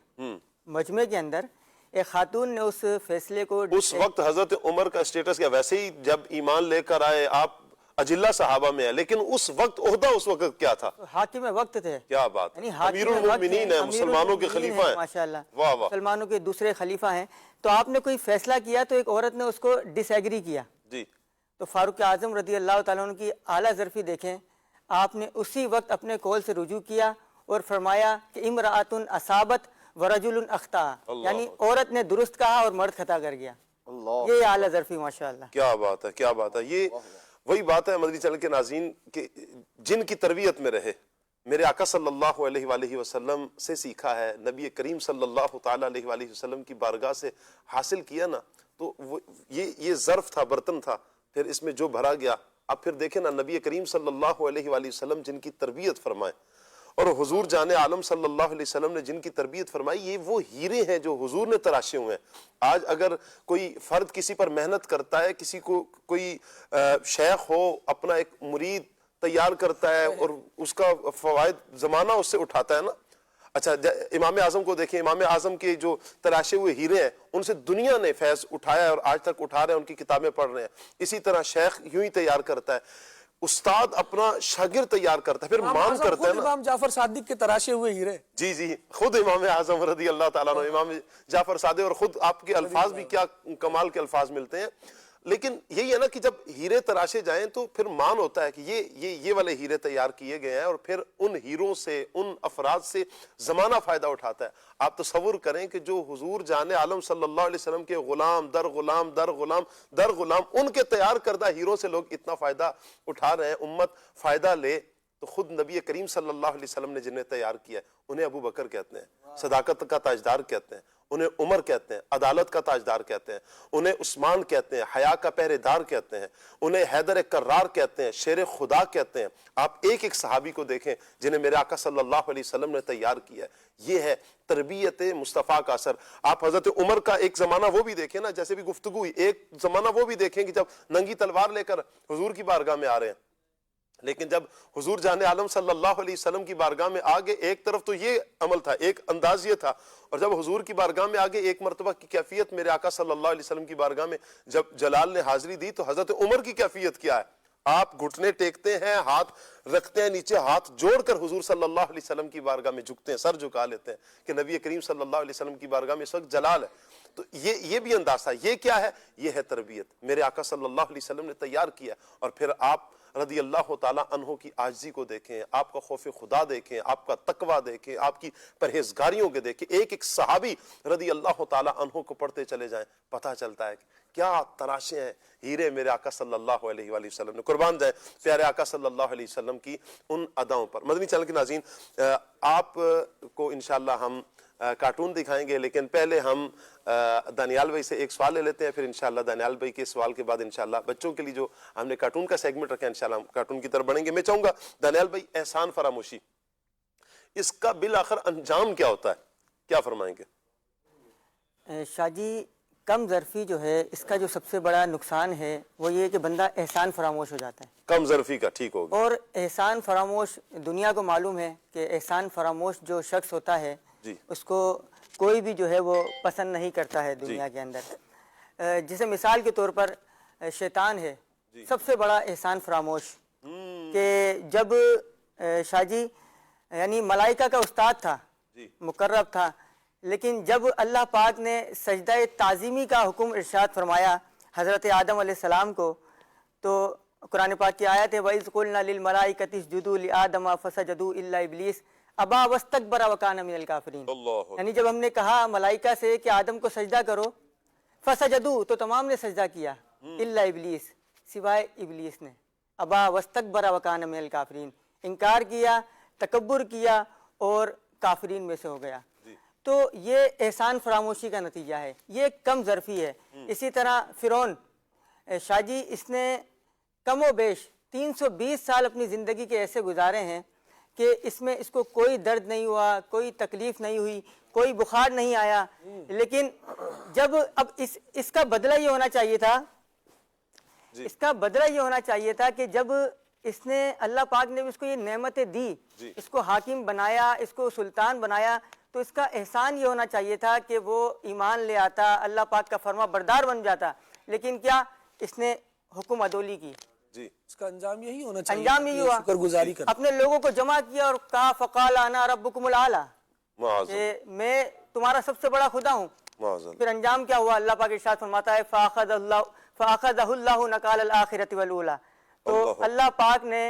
مجمع کے اندر ایک خاتون نے اس فیصلے کو اس وقت حضرت عمر کا اسٹیٹس کیا, ویسے ہی جب ایمان لے کر آئے آپ اجلہ صحابہ میں ہے, لیکن اس وقت عہدہ اس وقت کیا تھا؟ حاکم وقت تھے. کیا بات ہے, یعنی امیر المؤمنین ہیں, مسلمانوں کے خلیفہ ہیں ماشاءاللہ, واہ واہ. مسلمانوں کے دوسرے خلیفہ ہیں. تو آپ نے کوئی فیصلہ کیا تو ایک عورت نے اس کو ڈس ایگری کیا جی. تو فاروق اعظم رضی اللہ تعالیٰ عنہ کی اعلیٰ ظرفی دیکھیں, آپ نے اسی وقت اپنے قول سے رجوع کیا اور فرمایا کہ امرأۃ اصابت ورجل اخطا, یعنی عورت نے درست کہا اور مرد خطا کر گیا. یہ اعلیٰ ظرفی ماشاءاللہ. کیا بات ہے, کیا بات ہے. یہ وہی بات ہے مدنی چینل کے ناظرین کہ جن کی تربیت میں رہے, میرے آقا صلی اللہ علیہ وآلہ وسلم سے سیکھا ہے, نبی کریم صلی اللہ تعالیٰ علیہ وآلہ وسلم کی بارگاہ سے حاصل کیا نا, تو یہ ظرف تھا, برتن تھا, پھر اس میں جو بھرا گیا. اب پھر دیکھیں نا نبی کریم صلی اللہ علیہ وآلہ وسلم جن کی تربیت فرمائے اور حضور جان عالم صلی اللہ علیہ وسلم نے جن کی تربیت فرمائی, یہ وہ ہیرے ہیں جو حضور نے تراشے ہوئے ہیں. آج اگر کوئی فرد کسی پر محنت کرتا ہے, کسی کو کوئی شیخ ہو اپنا ایک مرید تیار کرتا ہے اور اس کا فوائد زمانہ اس سے اٹھاتا ہے نا. اچھا امام اعظم کو دیکھیں, امام اعظم کے جو تراشے ہوئے ہیرے ہیں ان سے دنیا نے فیض اٹھایا ہے اور آج تک اٹھا رہے ہیں, ان کی کتابیں پڑھ رہے ہیں. اسی طرح شیخ یوں ہی تیار کرتا ہے, استاد اپنا شاگرد تیار کرتا ہے, پھر مان کرتا ہے نا. امام جعفر صادق کے تراشے ہوئے ہیرے. جی جی, خود امام اعظم رضی اللہ تعالیٰ عنہ, امام جعفر صادق, اور خود آپ کے الفاظ بھی کیا کمال کے الفاظ ملتے ہیں. لیکن یہی ہے نا کہ جب ہیرے تراشے جائیں تو پھر مان ہوتا ہے کہ یہ والے ہیرے تیار کیے گئے ہیں, اور پھر ان ہیروں سے, ان افراد سے زمانہ فائدہ اٹھاتا ہے. آپ تصور کریں کہ جو حضور جان عالم صلی اللہ علیہ وسلم کے غلام در غلام در غلام در غلام, ان کے تیار کردہ ہیروں سے لوگ اتنا فائدہ اٹھا رہے ہیں, امت فائدہ لے, تو خود نبی کریم صلی اللہ علیہ وسلم نے جنہیں تیار کیا ہے انہیں ابو بکر کہتے ہیں, صداقت کا تاجدار کہتے ہیں, انہیں عمر کہتے ہیں, عدالت کا تاجدار کہتے ہیں, انہیں عثمان کہتے ہیں, حیا کا پہرے دار کہتے ہیں, انہیں حیدر کرار کہتے ہیں, شیر خدا کہتے ہیں. آپ ایک ایک صحابی کو دیکھیں جنہیں میرے آقا صلی اللہ علیہ وسلم نے تیار کیا ہے. یہ ہے تربیت مصطفیٰ کا اثر. آپ حضرت عمر کا ایک زمانہ وہ بھی دیکھیں نا, جیسے بھی گفتگو ہوئی, ایک زمانہ وہ بھی دیکھیں کہ جب ننگی تلوار لے کر حضور کی بارگاہ میں آ رہے ہیں, لیکن جب حضور جان عالم صلی اللہ علیہ وسلم کی بارگاہ میں آگے, ایک طرف تو یہ عمل تھا, ایک انداز یہ تھا, اور جب حضور کی بارگاہ میں آگے ایک مرتبہ کی کیفیت میرے آقا صلی اللہ علیہ وسلم کی بارگاہ میں جب جلال نے حاضری دی تو حضرت عمر کی کیفیت کیا ہے؟ آپ گھٹنے ٹیکتے ہیں, ہاتھ رکھتے ہیں نیچے, ہاتھ جوڑ کر حضور صلی اللہ علیہ وسلم کی بارگاہ میں جھکتے ہیں, سر جھکا لیتے ہیں کہ نبی کریم صلی اللہ علیہ وسلم کی بارگاہ میں اس وقت جلال ہے. تو یہ بھی انداز تھا. یہ کیا ہے؟ یہ ہے تربیت. میرے آقا صلی اللہ علیہ وسلم نے تیار کیا, اور پھر آپ رضی اللہ تعالیٰ عنہ کی عاجزی کو دیکھیں, آپ کا خوف خدا دیکھیں, آپ کا تقوی دیکھیں, آپ کی پرہیزگاریوں کے دیکھیں. ایک ایک صحابی رضی اللہ تعالیٰ عنہ کو پڑھتے چلے جائیں, پتہ چلتا ہے کہ کیا تراشے ہیں ہیرے میرے آقا صلی اللہ علیہ وآلہ وسلم نے. قربان جائیں پیارے آقا صلی اللہ علیہ وسلم کی ان اداؤں پر. مدنی چینل کے ناظرین, آپ کو انشاءاللہ ہم کارٹون دکھائیں گے, لیکن پہلے ہم دانیال بھائی سے ایک سوال لے لیتے ہیں, پھر انشاءاللہ دانیال بھائی کے سوال کے بعد انشاءاللہ بچوں کے لیے جو ہم نے کارٹون کا سیگمنٹ رکھا ہے انشاءاللہ ہم کارٹون کی طرف بڑھیں گے. میں چاہوں گا دانیال بھائی, احسان فراموشی, اس کا بالآخر انجام کیا ہوتا ہے, کیا فرمائیں گے؟ شاہ جی, کم ظرفی جو ہے اس کا جو سب سے بڑا نقصان ہے وہ یہ کہ بندہ احسان فراموش ہو جاتا ہے. کم ظرفی کا, ٹھیک ہوگا. اور احسان فراموش, دنیا کو معلوم ہے کہ احسان فراموش جو شخص ہوتا ہے جی, اس کو کوئی بھی جو ہے وہ پسند نہیں کرتا ہے دنیا کے اندر. جیسے مثال کے طور پر شیطان ہے سب سے بڑا احسان فراموش, کہ جب شاہ جی یعنی ملائکہ کا استاد تھا، مقرب تھا، لیکن جب اللہ پاک نے سجدہ تعظیمی کا حکم ارشاد فرمایا حضرت آدم علیہ السلام کو، تو قرآن پاک کی آیت ہے وَإِذْ قُلْنَا لِلْمَلَائِكَةِ اسْجُدُوا لِآدَمَ فَسَجَدُوا إِلَّا إِبْلِيسَ أَبَى وَاسْتَكْبَرَ وَكَانَ مِنَ الْكَافِرِينَ، یعنی جب ہم نے کہا ملائکہ سے کہ آدم کو سجدہ کرو، فَسَجَدُوا تو تمام نے سجدہ کیا، إِلَّا إِبْلِيسَ سوائے ابلیس نے، أَبَى وَاسْتَكْبَرَ وَكَانَ مِنَ الْكَافِرِينَ، انکار کیا، تکبر کیا اور کافرین میں سے ہو گیا۔ تو یہ احسان فراموشی کا نتیجہ ہے، یہ ایک کم ظرفی ہے۔ اسی طرح فرعون، شاہ جی اس نے کم و بیش 320 سال اپنی زندگی کے ایسے گزارے ہیں کہ اس میں اس کو کوئی درد نہیں ہوا، کوئی تکلیف نہیں ہوئی، کوئی بخار نہیں آیا، لیکن جب اب اس کا بدلہ یہ ہونا چاہیے تھا، اس کا بدلہ یہ ہونا چاہیے تھا کہ جب اس نے اللہ پاک نے اس کو یہ نعمتیں دی، اس کو حاکم بنایا، اس کو سلطان بنایا، تو اس کا احسان یہ ہونا چاہیے تھا کہ وہ ایمان لے آتا، اللہ پاک کا فرما بردار بن جاتا، لیکن کیا اس نے حکم عدولی کی، اس کا انجام یہی ہونا چاہیے، انجام یہی ہوا، شکر گزاری کرنا، اپنے لوگوں کو جمع کیا اور کہا فقال انا ربکم الاعلی، کہ میں تمہارا سب سے بڑا خدا ہوں۔ پھر انجام کیا ہوا؟ اللہ پاک ارشاد فرماتا ہے فَأَخَذَهُ اللَّهُ نَكَالَ الْآخِرَةِ وَالْأُولَى، تو اللہ پاک نے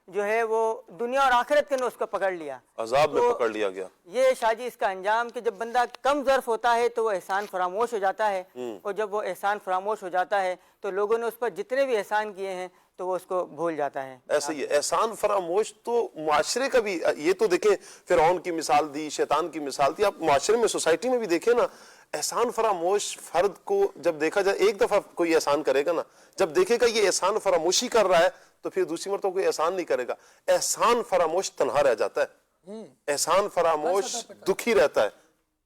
جو ہے وہ دنیا اور آخرت کے اندر اس کو پکڑ لیا، عذاب میں پکڑ لیا گیا۔ یہ شاہ جی اس کا انجام کہ جب بندہ کم ظرف ہوتا ہے تو وہ احسان فراموش ہو جاتا ہے، اور جب وہ احسان فراموش ہو جاتا ہے تو لوگوں نے اس پر جتنے بھی احسان کیے ہیں تو وہ اس کو بھول جاتا ہے۔ ایسے ہی احسان فراموش تو معاشرے کا بھی، یہ تو دیکھیں فرعون کی مثال دی، شیطان کی مثال دی، آپ معاشرے میں سوسائٹی میں بھی دیکھیں نا، احسان فراموش فرد کو جب دیکھا جائے، ایک دفعہ کوئی احسان کرے گا نا، جب دیکھے گا یہ احسان فراموشی کر رہا ہے تو پھر دوسری مرتبہ کوئی احسان نہیں کرے گا۔ احسان فراموش تنہا رہ جاتا ہے، احسان فراموش دکھی رہتا ہے۔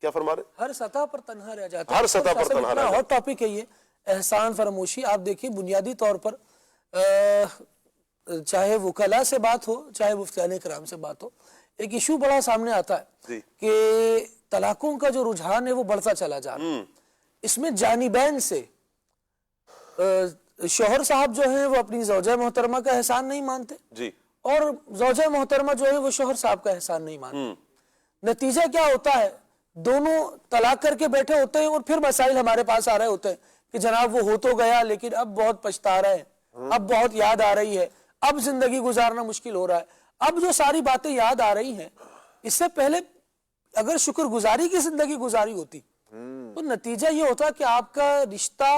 کیا فرما رہے؟ ہر سطح پر تنہا رہ جاتا ہے، ہر سطح پر تنہا رہ جاتا ہے۔ ہاٹ ٹاپک ہے یہ احسان فراموشی۔ آپ دیکھیں بنیادی طور پر چاہے وکلاء سے بات ہو، چاہے مفتیان کرام سے بات ہو، ایک ایشو بڑا سامنے آتا ہے کہ طلاقوں کا جو رجحان ہے وہ بڑھتا چلا جا رہا ہے۔ اس میں جانبین سے شوہر صاحب جو ہیں وہ اپنی زوجہ محترمہ کا احسان نہیں مانتے، اور زوجہ محترمہ جو ہے وہ شوہر صاحب کا احسان نہیں مانتے۔ نتیجہ کیا ہوتا ہے؟ دونوں طلاق کر کے بیٹھے ہوتے ہیں اور پھر مسائل ہمارے پاس آ رہے ہوتے ہیں کہ جناب وہ ہو تو گیا لیکن اب بہت پچھتا رہے ہیں، اب بہت یاد آ رہی ہے، اب زندگی گزارنا مشکل ہو رہا ہے۔ اب جو ساری باتیں یاد آ رہی ہیں، اس سے پہلے اگر شکر گزاری کی زندگی گزاری ہوتی تو نتیجہ یہ ہوتا کہ آپ کا رشتہ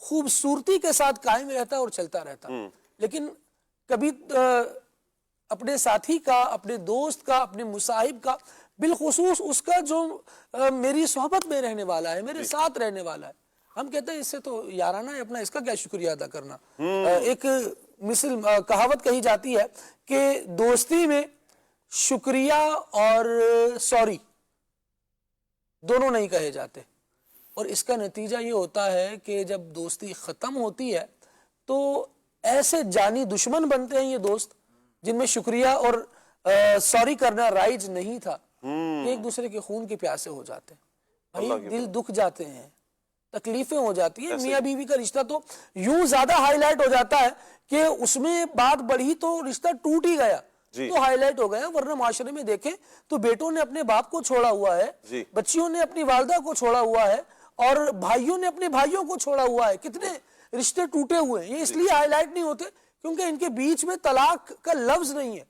خوبصورتی کے ساتھ قائم رہتا اور چلتا رہتا۔ لیکن کبھی اپنے ساتھی کا، اپنے دوست کا، اپنے مصاحب کا، بالخصوص اس کا جو میری صحبت میں رہنے والا ہے، میرے ساتھ رہنے والا ہے، ہم کہتے ہیں اس سے تو یارانہ ہے اپنا، اس کا کیا شکریہ ادا کرنا۔ ایک مثل کہاوت کہی جاتی ہے کہ دوستی میں شکریہ اور سوری دونوں نہیں کہے جاتے، اور اس کا نتیجہ یہ ہوتا ہے کہ جب دوستی ختم ہوتی ہے تو ایسے جانی دشمن بنتے ہیں یہ دوست جن میں شکریہ اور سوری کرنا رائج نہیں تھا، ایک دوسرے کے خون کے پیاسے ہو جاتے ہیں، بھائی دل دکھ جاتے ہیں، تکلیفیں ہو جاتی ہیں۔ میاں بیوی کا رشتہ تو یوں زیادہ ہائی لائٹ ہو جاتا ہے کہ اس میں بات بڑھی تو رشتہ ٹوٹ ہی گیا، تو ہائی لائٹ ہو گیا، ورنہ معاشرے میں دیکھیں تو بیٹوں نے اپنے باپ کو چھوڑا ہوا ہے، بچیوں نے اپنی والدہ کو چھوڑا ہوا ہے، اور بھائیوں نے اپنے بھائیوں کو چھوڑا ہوا ہے، کتنے رشتے ٹوٹے ہوئے ہیں۔ یہ اس لیے ہائی لائٹ نہیں ہوتے کیونکہ ان کے بیچ میں طلاق کا لفظ نہیں ہے۔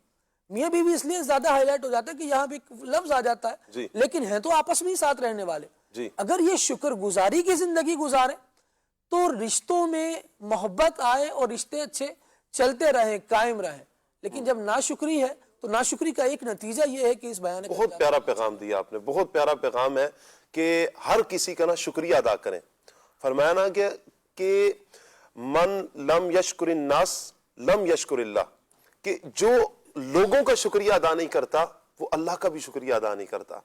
میاں بیوی اس لیے زیادہ ہائی لائٹ ہو جاتا ہے کہ یہاں بھی لفظ آ جاتا ہے، لیکن ہیں تو آپس میں ہی ساتھ رہنے والے۔ اگر یہ شکر گزاری کی زندگی گزارے تو رشتوں میں محبت آئے اور رشتے اچھے چلتے رہیں، قائم رہیں۔ لیکن جب ناشکری ہے تو ناشکری کا ایک نتیجہ یہ ہے کہ اس بیان بہت پیارا پیغام دیا آپ نے، بہت پیارا پیغام ہے کہ ہر کسی کا نا شکریہ ادا کریں۔ فرمایا نا کہ من لم یشکر الناس لم یشکر اللہ، کہ جو لوگوں کا شکریہ ادا نہیں کرتا وہ اللہ کا بھی شکریہ ادا نہیں کرتا۔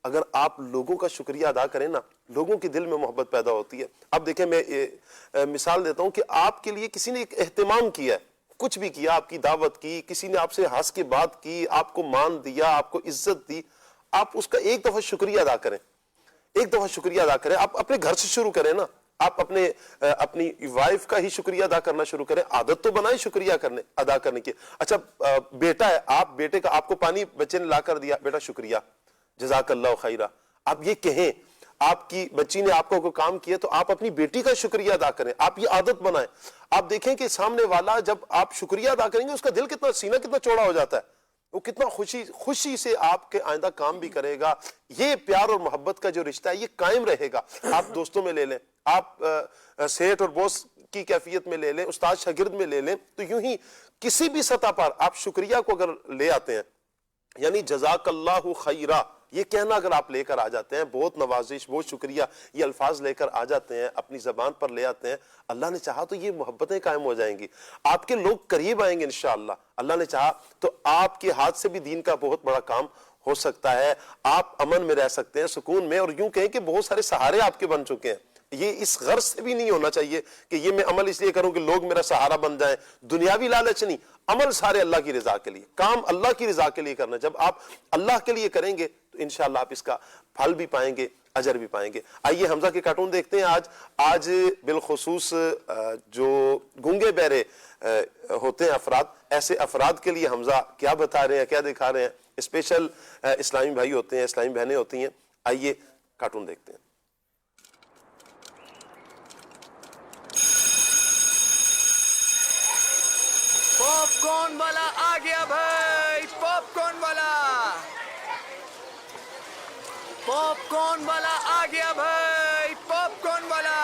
اگر آپ لوگوں کا شکریہ ادا کریں نا، لوگوں کے دل میں محبت پیدا ہوتی ہے۔ اب دیکھیں میں مثال دیتا ہوں کہ آپ کے لیے کسی نے ایک اہتمام کیا ہے، کچھ بھی کیا، آپ کی دعوت کی، کسی نے آپ سے ہنس کے بات کی، آپ کو مان دیا، آپ کو عزت دی، آپ اس کا ایک دفعہ شکریہ ادا کریں، ایک دفعہ شکریہ ادا کریں۔ آپ اپنے گھر سے شروع کریں نا، آپ اپنی وائف کا ہی شکریہ ادا کرنا شروع کریں. عادت تو بنائیں شکریہ ادا کرنے کی. اچھا بیٹا ہے, آپ کو پانی بچے نے لا کر دیا, بیٹا شکریہ, جزاک اللہ خیرہ, آپ یہ کہیں. آپ کی بچی نے آپ کو کوئی کام کیا تو آپ اپنی بیٹی کا شکریہ ادا کریں, آپ یہ عادت بنائیں. آپ دیکھیں کہ سامنے والا جب آپ شکریہ ادا کریں گے اس کا دل کتنا, سینہ کتنا چوڑا ہو جاتا ہے, وہ کتنا خوشی سے آپ کے آئندہ کام بھی کرے گا. یہ پیار اور محبت کا جو رشتہ ہے یہ قائم رہے گا. آپ دوستوں میں لے لیں, آپ سیٹ اور باس کی کیفیت میں لے لیں, استاد شاگرد میں لے لیں, تو یوں ہی کسی بھی سطح پر آپ شکریہ کو اگر لے آتے ہیں, یعنی جزاک اللہ خیرہ یہ کہنا اگر آپ لے کر آ جاتے ہیں, بہت نوازش, بہت شکریہ, یہ الفاظ لے کر آ جاتے ہیں, اپنی زبان پر لے آتے ہیں, اللہ نے چاہا تو یہ محبتیں قائم ہو جائیں گی, آپ کے لوگ قریب آئیں گے انشاءاللہ. اللہ نے چاہا تو آپ کے ہاتھ سے بھی دین کا بہت بڑا کام ہو سکتا ہے. آپ امن میں رہ سکتے ہیں, سکون میں, اور یوں کہیں کہ بہت سارے سہارے آپ کے بن چکے ہیں. یہ اس غرض سے بھی نہیں ہونا چاہیے کہ یہ میں عمل اس لیے کروں کہ لوگ میرا سہارا بن جائیں, دنیاوی لالچ نہیں, عمل سارے اللہ کی رضا کے لیے, کام اللہ کی رضا کے لیے کرنا. جب آپ اللہ کے لیے کریں گے تو انشاءاللہ آپ اس کا پھل بھی پائیں گے, اجر بھی پائیں گے. آئیے حمزہ کے کارٹون دیکھتے ہیں. آج بالخصوص جو گونگے بہرے ہوتے ہیں افراد, ایسے افراد کے لیے حمزہ کیا بتا رہے ہیں, کیا دکھا رہے ہیں. اسپیشل اسلامی بھائی ہوتے ہیں, اسلامی بہنیں ہوتی ہیں. آئیے کارٹون دیکھتے ہیں. پاپ کارن والا آ گیا بھائی, پاپ کارن والا, پاپ کارن والا آ گیا بھائی, پاپ کارن والا.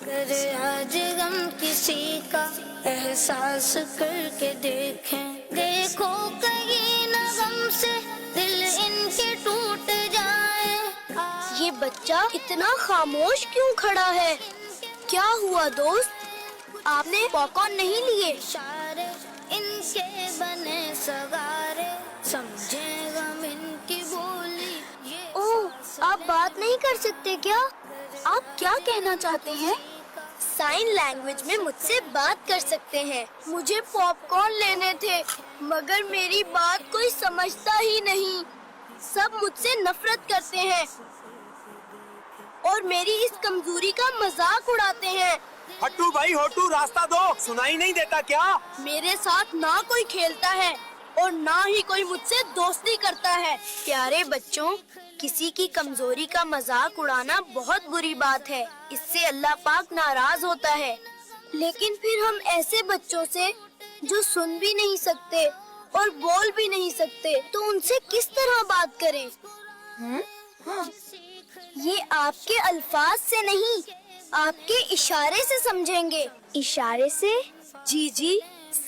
اگر آج غم کسی کا احساس کر کے دیکھیں, دیکھو کہیں نہ غم سے دل ان کے ٹوٹ جائے. یہ بچہ اتنا خاموش کیوں کھڑا ہے؟ کیا ہوا دوست, آپ نے پاپ کارن نہیں لیے؟ اشارے ان کے بنے سگارے, سمجھے غم ان کی بولی. اوہ, آپ بات نہیں کر سکتے کیا؟ آپ کیا کہنا چاہتے ہیں؟ سائن لینگویج میں مجھ سے بات کر سکتے ہیں. مجھے پاپ کارن لینے تھے مگر میری بات کوئی سمجھتا ہی نہیں. سب مجھ سے نفرت کرتے ہیں اور میری اس کمزوری کا مذاق اڑاتے ہیں. ہٹو بھائی ہٹو, راستہ دو, سنائی نہیں دیتا کیا؟ میرے ساتھ نہ کوئی کھیلتا ہے اور نہ ہی کوئی مجھ سے دوستی کرتا ہے. پیارے بچوں, کسی کی کمزوری کا مذاق اڑانا بہت بری بات ہے, اس سے اللہ پاک ناراض ہوتا ہے. لیکن پھر ہم ایسے بچوں سے جو سن بھی نہیں سکتے اور بول بھی نہیں سکتے, تو ان سے کس طرح بات کریں؟ یہ آپ کے الفاظ سے نہیں, آپ کے اشارے سے سمجھیں گے. اشارے سے؟ جی,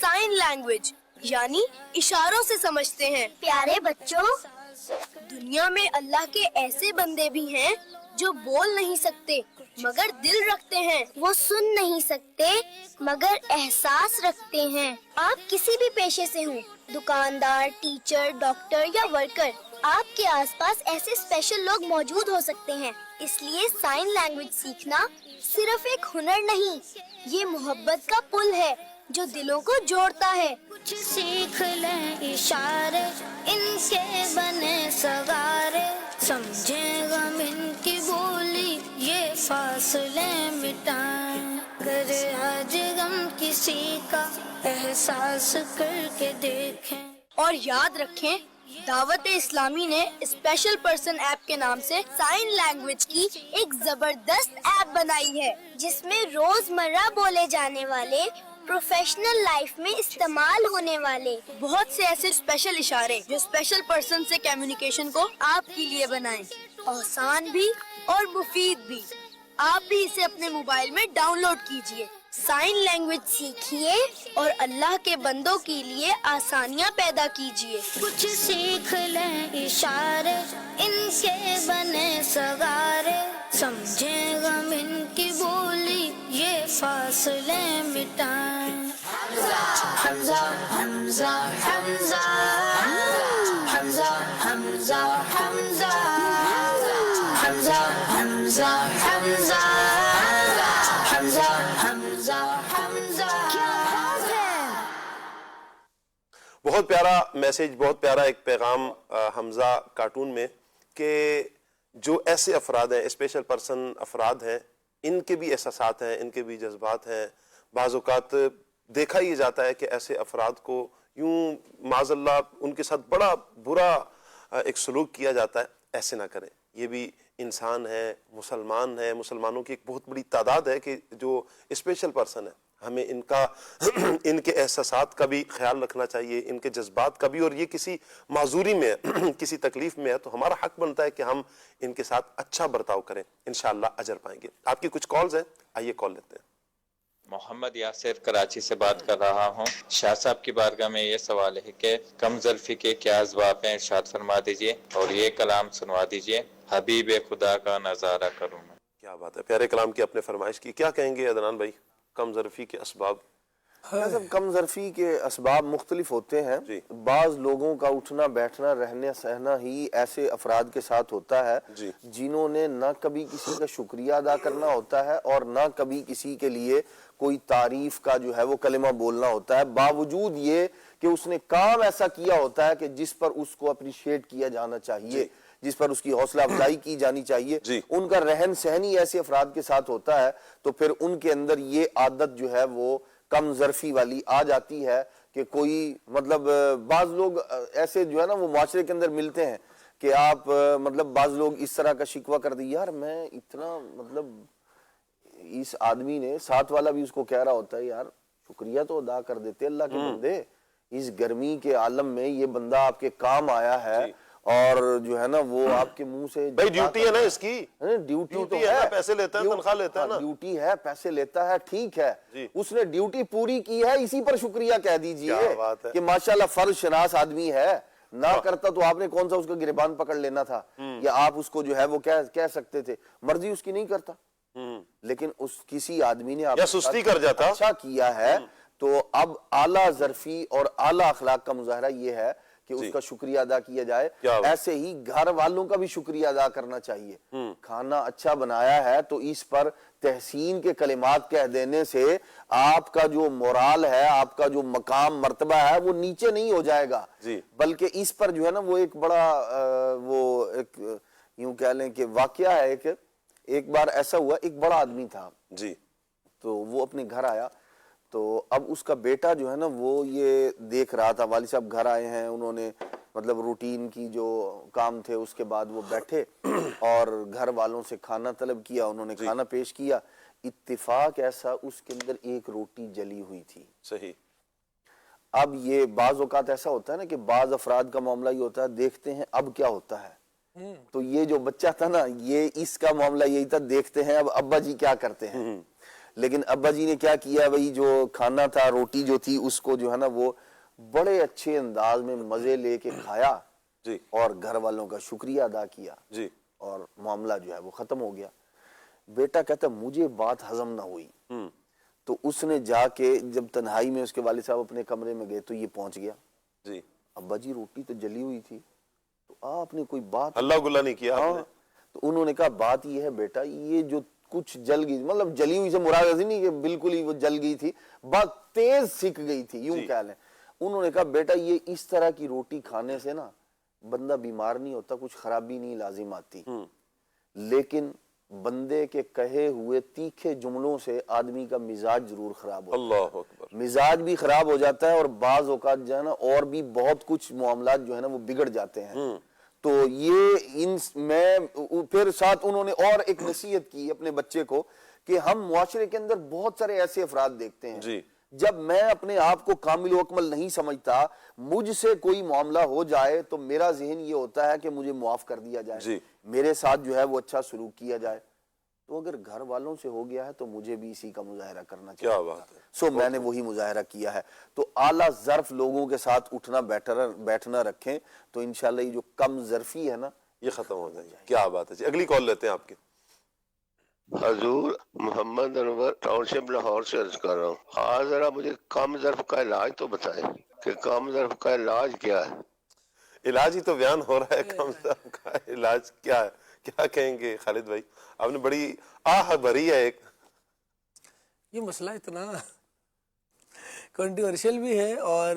سائن لینگویج یعنی اشاروں سے سمجھتے ہیں. پیارے بچوں, دنیا میں اللہ کے ایسے بندے بھی ہیں جو بول نہیں سکتے مگر دل رکھتے ہیں. وہ سن نہیں سکتے مگر احساس رکھتے ہیں. آپ کسی بھی پیشے سے ہوں, دکاندار, ٹیچر, ڈاکٹر یا ورکر, آپ کے آس پاس ایسے اسپیشل لوگ موجود ہو سکتے ہیں. اس لیے سائن لینگویج سیکھنا صرف ایک ہنر نہیں, یہ محبت کا پل ہے جو دلوں کو جوڑتا ہے. کچھ سیکھ لیں اشارے ان کے بنے سگارے, سمجھے غم ان کی بولی, یہ فاصلے مٹائیں. اگر آج غم کسی کا احساس کر کے دیکھیں. اور یاد رکھیں, دعوت اسلامی نے اسپیشل پرسن ایپ کے نام سے سائن لینگویج کی ایک زبردست ایپ بنائی ہے, جس میں روزمرہ بولے جانے والے, پروفیشنل لائف میں استعمال ہونے والے بہت سے ایسے اسپیشل اشارے جو اسپیشل پرسن سے کمیونیکیشن کو آپ کے لیے بنائیں, آسان بھی اور مفید بھی. آپ بھی اسے اپنے موبائل میں ڈاؤن لوڈ کیجئے. سائن لینگویج سیکھیے اور اللہ کے بندوں کے لیے آسانیاں پیدا کیجئے. کچھ سیکھ لیں اشارے ان کے بنے سگارے, سمجھے غم ان کی بولی, یہ فاصلے مٹائیں. حمزہ حمزہ حمزہ حمزہ حمزہ حمزہ حمزہ حمزہ حمزہ حمزہ حمزہ حمزہ. بہت پیارا میسج، بہت پیارا ایک پیغام حمزہ کارٹون میں، کہ جو ایسے افراد ہیں، اسپیشل پرسن افراد ہیں، ان کے بھی احساسات ہیں، ان کے بھی جذبات ہیں. بعض اوقات دیکھا یہ جاتا ہے کہ ایسے افراد کو یوں معاذ اللہ ان کے ساتھ بڑا برا ایک سلوک کیا جاتا ہے. ایسے نہ کریں، یہ بھی انسان ہے، مسلمان ہے، مسلمانوں کی ایک بہت بڑی تعداد ہے کہ جو اسپیشل پرسن ہے. ہمیں ان کا ان کے احساسات کا بھی خیال رکھنا چاہیے، ان کے جذبات کا بھی. اور یہ کسی معذوری میں ہے، کسی تکلیف میں ہے، تو ہمارا حق بنتا ہے کہ ہم ان کے ساتھ اچھا برتاؤ کریں، انشاءاللہ اجر پائیں گے. آپ کی کچھ کالز ہیں، آئیے کال لیتے ہیں. محمد یاسر کراچی سے بات کر رہا ہوں. شاہ صاحب کی بارگاہ میں یہ سوال ہے کہ کم ظرفی کے کیا اسباب ہیں، ارشاد فرما دیجئے اور یہ کلام سنوا دیجئے. حبیب خدا کا نظارہ کروں میں. کیا بات ہے، پیارے کلام کی اپنے فرمائش کی. کیا کہیں گے عدنان بھائی، کم ظرفی کے اسباب؟ کم ظرفی کے اسباب مختلف ہوتے ہیں. بعض لوگوں کا اٹھنا بیٹھنا رہنا سہنا ہی ایسے افراد کے ساتھ ہوتا ہے جنہوں نے نہ کبھی کسی کا شکریہ ادا کرنا ہوتا ہے اور نہ کبھی کسی کے لیے کوئی تعریف کا جو ہے وہ کلمہ بولنا ہوتا ہے، باوجود یہ کہ اس نے کام ایسا کیا ہوتا ہے کہ جس پر اس کو اپریشیٹ کیا جانا چاہیے، جس پر اس کی حوصلہ افزائی کی جانی چاہیے. ان کا رہن سہن ہی ایسے افراد کے ساتھ ہوتا ہے، تو پھر ان کے اندر یہ عادت جو ہے وہ کم ظرفی والی آ جاتی ہے کہ کوئی مطلب بعض لوگ ایسے جو ہے نا وہ معاشرے کے اندر ملتے ہیں کہ آپ مطلب بعض لوگ اس طرح کا شکوہ کر دی، یار میں اتنا مطلب اس آدمی نے، ساتھ والا بھی اس کو کہہ رہا ہوتا ہے یار شکریہ تو ادا کر دیتے اللہ کے بندے، اس گرمی کے عالم میں یہ بندہ آپ کے کام آیا ہے اور جو ہے نا وہ آپ کے منہ سے بھائی ڈیوٹی ہے نا اس کی، ڈیوٹی ہے، پیسے لیتا ہے، تنخواہ لیتا ہے نا، ڈیوٹی ہے، پیسے لیتا ہے، ٹھیک ہے، اس نے ڈیوٹی پوری کی ہے، اسی پر شکریہ کہہ دیجئے کہ ماشاءاللہ فرض شناس آدمی ہے. نہ کرتا تو آپ نے کون سا اس کا گریبان پکڑ لینا تھا، یا آپ اس کو جو ہے وہ کہہ سکتے تھے. مرضی اس کی نہیں کرتا، لیکن اس کسی آدمی نے آپ سستی کر جاتا اچھا کیا ہے، تو اب اعلیٰ ظرفی اور اعلیٰ اخلاق کا مظاہرہ یہ ہے کہ اس کا شکریہ ادا کیا جائے. ایسے ہی گھر والوں کا بھی شکریہ ادا کرنا چاہیے. کھانا اچھا بنایا ہے تو اس پر تحسین کے کلمات کہہ دینے سے آپ کا جو مورال ہے، آپ کا جو مقام مرتبہ ہے وہ نیچے نہیں ہو جائے گا، بلکہ اس پر جو ہے نا وہ ایک بڑا وہ ایک یوں کہہ لیں کہ واقعہ ہے. ایک بار ایسا ہوا، ایک بڑا آدمی تھا تو وہ اپنے گھر آیا، تو اب اس کا بیٹا جو ہے نا وہ یہ دیکھ رہا تھا، والد صاحب گھر آئے ہیں، انہوں نے مطلب روٹین کی جو کام تھے اس کے بعد وہ بیٹھے اور گھر والوں سے کھانا طلب کیا، انہوں نے کھانا پیش کیا. اتفاق ایسا اس کے اندر ایک روٹی جلی ہوئی تھی. صحیح. اب یہ بعض اوقات ایسا ہوتا ہے نا کہ بعض افراد کا معاملہ یہ ہوتا ہے، دیکھتے ہیں اب کیا ہوتا ہے. تو یہ جو بچہ تھا نا، یہ اس کا معاملہ یہی تھا، دیکھتے ہیں اب ابا جی کیا کرتے ہیں. لیکن ابا جی نے کیا کیا، وہی جو کھانا تھا، روٹی جو تھی، اس کو جو ہے نا وہ بڑے اچھے انداز میں مزے لے کے کھایا اور گھر والوں کا شکریہ ادا کیا اور معاملہ جو ہے وہ ختم ہو گیا. بیٹا کہتا مجھے بات ہضم نہ ہوئی، تو اس نے جا کے جب تنہائی میں اس کے والد صاحب اپنے کمرے میں گئے تو یہ پہنچ گیا. ابا جی روٹی تو جلی ہوئی تھی، تو آپ نے کوئی بات اللہ گلہ نہیں کیا. تو انہوں نے کہا بات یہ ہے بیٹا، یہ جو کچھ جل گئی، مطلب جلی ہوئی سے مراد ایسی نہیں کہ بالکل ہی وہ جل گئی تھی، بات تیز سک گئی تھی، یوں کہہ لیں. انہوں نے کہا بیٹا یہ اس طرح کی روٹی کھانے سے نا بندہ بیمار نہیں ہوتا، کچھ خرابی نہیں لازم آتی، لیکن بندے کے کہے ہوئے تیکھے جملوں سے آدمی کا مزاج ضرور خراب ہوتا ہے. اللہ اکبر. مزاج بھی خراب ہو جاتا ہے اور بعض اوقات جو ہے نا اور بھی بہت کچھ معاملات جو ہے نا وہ بگڑ جاتے ہیں. تو یہ میں پھر ساتھ انہوں نے اور ایک نصیحت کی اپنے بچے کو کہ ہم معاشرے کے اندر بہت سارے ایسے افراد دیکھتے ہیں، جب میں اپنے آپ کو کامل و اکمل نہیں سمجھتا، مجھ سے کوئی معاملہ ہو جائے تو میرا ذہن یہ ہوتا ہے کہ مجھے معاف کر دیا جائے، میرے ساتھ جو ہے وہ اچھا سلوک کیا جائے. تو اگر گھر والوں سے ہو گیا ہے تو مجھے بھی اسی کا مظاہرہ کرنا چاہیے. کیا بات ہے. سو میں نے وہی مظاہرہ کیا ہے. تو اعلیٰ ظرف لوگوں کے ساتھ اٹھنا بیٹھنا رکھیں تو انشاءاللہ یہ جو کم ظرفی ہے نا یہ ختم ہو جائے گی. کیا بات ہے. اگلی کال لیتے ہیں آپ کی. حضور محمد انور ٹاؤن شپ لاہور سے عرض کر رہا ہوں. آج ذرا مجھے کم ظرف کا علاج تو بتائیں کہ کم ظرف کا علاج کیا ہے. علاج ہی تو بیان ہو رہا ہے، کم ظرف کا علاج کیا ہے. کیا کہیں گے خالد بھائی؟ آپ نے بڑی آہ بھری ہے. ایک یہ مسئلہ اتنا کنٹروورشل بھی ہے اور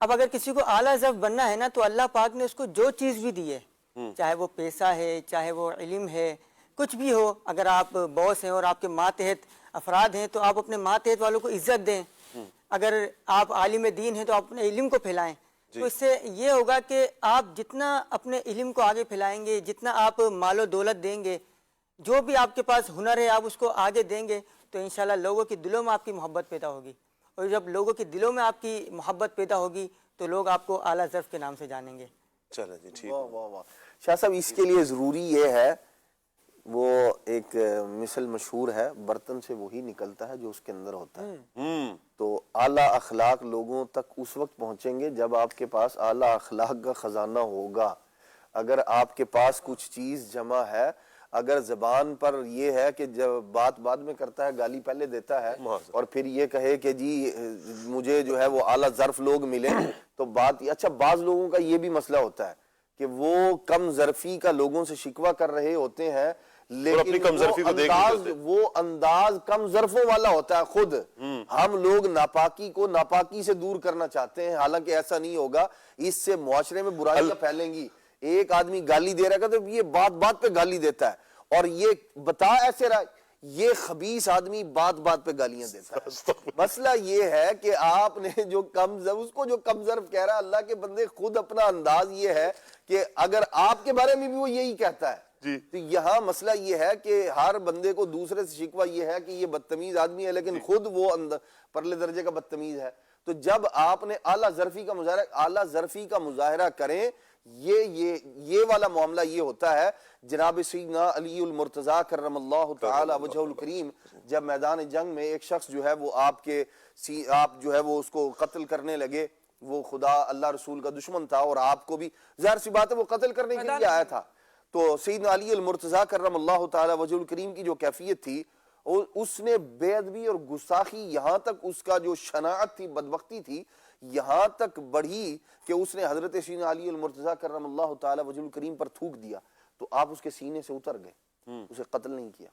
اب اگر کسی کو اعلیٰ ظرف بننا ہے نا تو اللہ پاک نے اس کو جو چیز بھی دی ہے، چاہے وہ پیسہ ہے، چاہے وہ علم ہے، کچھ بھی ہو، اگر آپ باس ہیں اور آپ کے ماتحت افراد ہیں تو آپ اپنے ماتحت والوں کو عزت دیں، اگر آپ عالم دین ہیں تو آپ اپنے علم کو پھیلائیں، تو اس سے یہ ہوگا کہ آپ جتنا اپنے علم کو آگے پھیلائیں گے، جتنا آپ مال و دولت دیں گے، جو بھی آپ کے پاس ہنر ہے آپ اس کو آگے دیں گے، تو انشاءاللہ لوگوں کے دلوں میں آپ کی محبت پیدا ہوگی، اور جب لوگوں کے دلوں میں آپ کی محبت پیدا ہوگی تو لوگ آپ کو اعلیٰ ظرف کے نام سے جانیں گے۔ چلیں جی ٹھیک۔ واہ واہ واہ شاہ صاحب، اس کے لیے ضروری یہ ہے، وہ ایک مثل مشہور ہے، برتن سے وہی نکلتا ہے جو اس کے اندر ہوتا ہے۔ تو اعلیٰ اخلاق لوگوں تک اس وقت پہنچیں گے جب آپ کے پاس اعلیٰ اخلاق کا خزانہ ہوگا۔ اگر آپ کے پاس کچھ چیز جمع ہے، اگر زبان پر یہ ہے کہ جب بات بعد میں کرتا ہے، گالی پہلے دیتا ہے، اور پھر یہ کہے کہ جی مجھے جو ہے وہ اعلیٰ ظرف لوگ ملے، تو بات اچھا بعض لوگوں کا یہ بھی مسئلہ ہوتا ہے کہ وہ کم ظرفی کا لوگوں سے شکوہ کر رہے ہوتے ہیں، لیکن وہ انداز کم ظرفوں والا ہوتا ہے خود۔ ہم لوگ ناپاکی کو ناپاکی سے دور کرنا چاہتے ہیں، حالانکہ ایسا نہیں ہوگا، اس سے معاشرے میں برائیاں پھیلیں گی۔ ایک آدمی گالی دے رہا ہے تو یہ بات بات پہ گالی دیتا ہے، اور یہ بتا ایسے رہا، یہ خبیث آدمی بات بات پہ گالیاں دیتا ہے۔ مسئلہ یہ ہے کہ آپ نے جو اس کو جو کم ظرف کہہ رہا ہے، اللہ کے بندے خود اپنا انداز یہ ہے کہ اگر آپ کے بارے میں بھی وہ یہی کہتا ہے، تو یہاں مسئلہ یہ ہے کہ ہر بندے کو دوسرے سے شکوہ یہ ہے کہ یہ بدتمیز آدمی ہے، لیکن خود وہ پرلے درجے کا بدتمیز ہے۔ تو جب آپ نے اعلیٰ ظرفی کا مظاہرہ کریں، یہ والا معاملہ یہ ہوتا ہے۔ جناب سیدنا علی المرتضیٰ کرم اللہ تعالی وجہہ الکریم جب میدان جنگ میں ایک شخص جو ہے وہ آپ جو ہے وہ اس کو قتل کرنے لگے، وہ خدا اللہ رسول کا دشمن تھا، اور آپ کو بھی ظاہر سی بات ہے وہ قتل کرنے کے لیے آیا تھا، تو سیدنا علی المرتضیٰ کرم اللہ تعالی وجہہ الکریم کی جو کیفیت تھی، اس نے بے ادبی اور گستاخی، یہاں تک اس کا جو شناعت تھی، بدبختی تھی، یہاں تک بڑھی کہ اس نے حضرت سیدنا علی المرتضیٰ کرم اللہ تعالی وجہ الکریم پر تھوک دیا، تو آپ اس کے سینے سے اتر گئے، اسے قتل نہیں کیا۔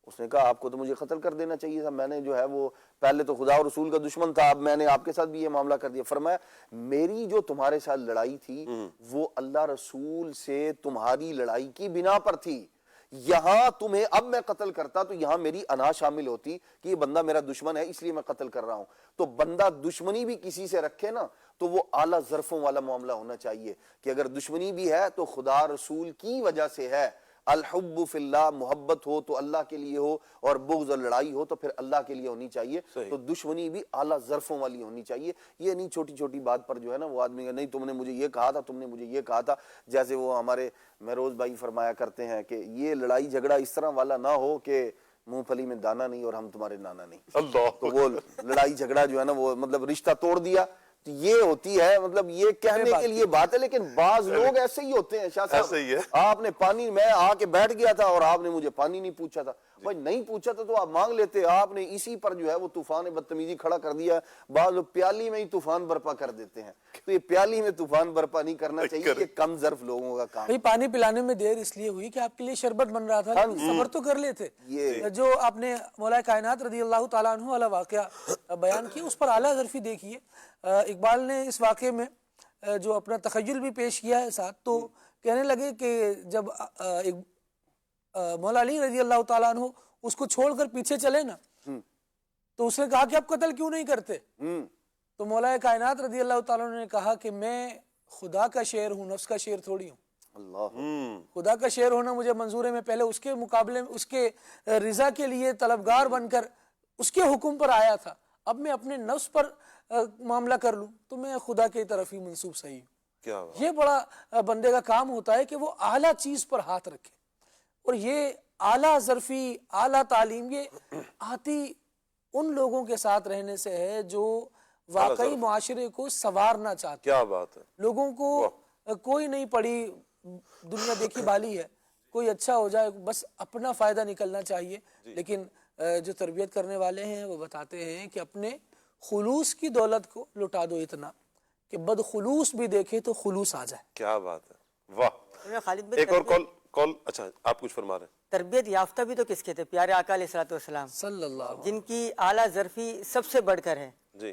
اس نے کہا آپ کو تو مجھے قتل کر دینا چاہیے تھا، میں نے جو ہے وہ پہلے تو خدا اور رسول کا دشمن تھا، اب میں نے آپ کے ساتھ بھی یہ معاملہ کر دیا۔ فرمایا میری جو تمہارے ساتھ لڑائی تھی وہ اللہ رسول سے تمہاری لڑائی کی بنا پر تھی، یہاں تمہیں اب میں قتل کرتا تو یہاں میری انا شامل ہوتی کہ یہ بندہ میرا دشمن ہے اس لیے میں قتل کر رہا ہوں۔ تو بندہ دشمنی بھی کسی سے رکھے نا تو وہ اعلیٰ ظرفوں والا معاملہ ہونا چاہیے، کہ اگر دشمنی بھی ہے تو خدا رسول کی وجہ سے ہے، الحب فی اللہ، محبت ہو تو اللہ کے لیے ہو، اور بغض اور لڑائی ہو تو پھر اللہ کے لیے ہونی چاہیے۔ تو دشمنی بھی اعلیٰ ظرفوں والی ہونی چاہیے، یہ نہیں چھوٹی چھوٹی بات پر جو ہے نا وہ آدمی نہیں تم نے مجھے یہ کہا تھا، تم نے مجھے یہ کہا تھا، جیسے وہ ہمارے مہروز بھائی فرمایا کرتے ہیں کہ یہ لڑائی جھگڑا اس طرح والا نہ ہو کہ منہ پھلی میں دانا نہیں اور ہم تمہارے نانا نہیں، تو وہ لڑائی جھگڑا جو ہے نا وہ مطلب رشتہ توڑ دیا، تو یہ ہوتی ہے، مطلب یہ کہنے کے لیے بات ہے، لیکن بعض لوگ ایسے ہی ہوتے ہیں۔ شاہ صاحب آپ نے پانی، میں آ کے بیٹھ گیا تھا اور آپ نے مجھے پانی نہیں پوچھا تھا، بھائی نہیں پوچھا تھا تو آپ مانگ لیتے، آپ نے اسی پر جو ہے وہ طوفان بدتمیزی کھڑا کر دیا۔ بعض لوگ پیالی میں ہی طوفان برپا کر دیتے ہیں، تو یہ پیالی میں طوفان برپا نہیں کرنا چاہیے، یہ کم ظرف لوگوں کا کام۔ پانی پلانے میں دیر اس لیے ہوئی کہ آپ کے لیے شربت بن رہا تھا، صبر تو کر لیتے۔ جو آپ نے مولا کائنات رضی اللہ تعالیٰ عنہ والا واقعہ بیان کیا، اس پر اعلیٰ ظرفی دیکھیے۔ اقبال نے اس واقعے میں جو اپنا تخیل بھی پیش کیا ہے ساتھ، تو کہنے لگے کہ جب مولا علی رضی اللہ تعالیٰ عنہ اس کو چھوڑ کر پیچھے چلے نا، تو اس نے کہا کہ آپ قتل کیوں نہیں کرتے؟ تو مولا کائنات رضی اللہ تعالیٰ عنہ نے کہا کہ میں خدا کا شعر ہوں، نفس کا شعر تھوڑی ہوں۔ خدا کا شعر ہونا مجھے منظور ہے، میں پہلے اس کے مقابلے میں اس کے رضا کے لیے طلبگار بن کر اس کے حکم پر آیا تھا، اب میں اپنے نفس پر معاملہ کر لوں تو میں خدا کی طرف ہی منسوب صحیح ہوں۔ یہ بڑا بندے کا کام ہوتا ہے کہ وہ اعلیٰ چیز پر ہاتھ رکھے، اور یہ اعلیٰ ظرفی، اعلیٰ تعلیم یہ آتی ان لوگوں کے ساتھ رہنے سے ہے جو واقعی معاشرے کو سنوارنا چاہتے۔ کیا بات ہے، لوگوں کو کوئی نہیں پڑی دنیا دیکھی بالی ہے، کوئی اچھا ہو جائے بس اپنا فائدہ نکلنا چاہیے، لیکن جو تربیت کرنے والے ہیں وہ بتاتے ہیں کہ اپنے خلوص کی دولت کو لٹا دو اتنا کہ بد خلوص بھی دیکھے تو خلوص آ جائے۔ کیا بات ہے، واہ۔ خالد ایک اور کال، اچھا آپ کچھ فرما رہے ہیں۔ تربیت یافتہ بھی تو کس کے تھے؟ پیارے آقا علیہ الصلوۃ والسلام صلی اللہ، جن کی اعلیٰ ظرفی سب سے بڑھ کر ہے، جی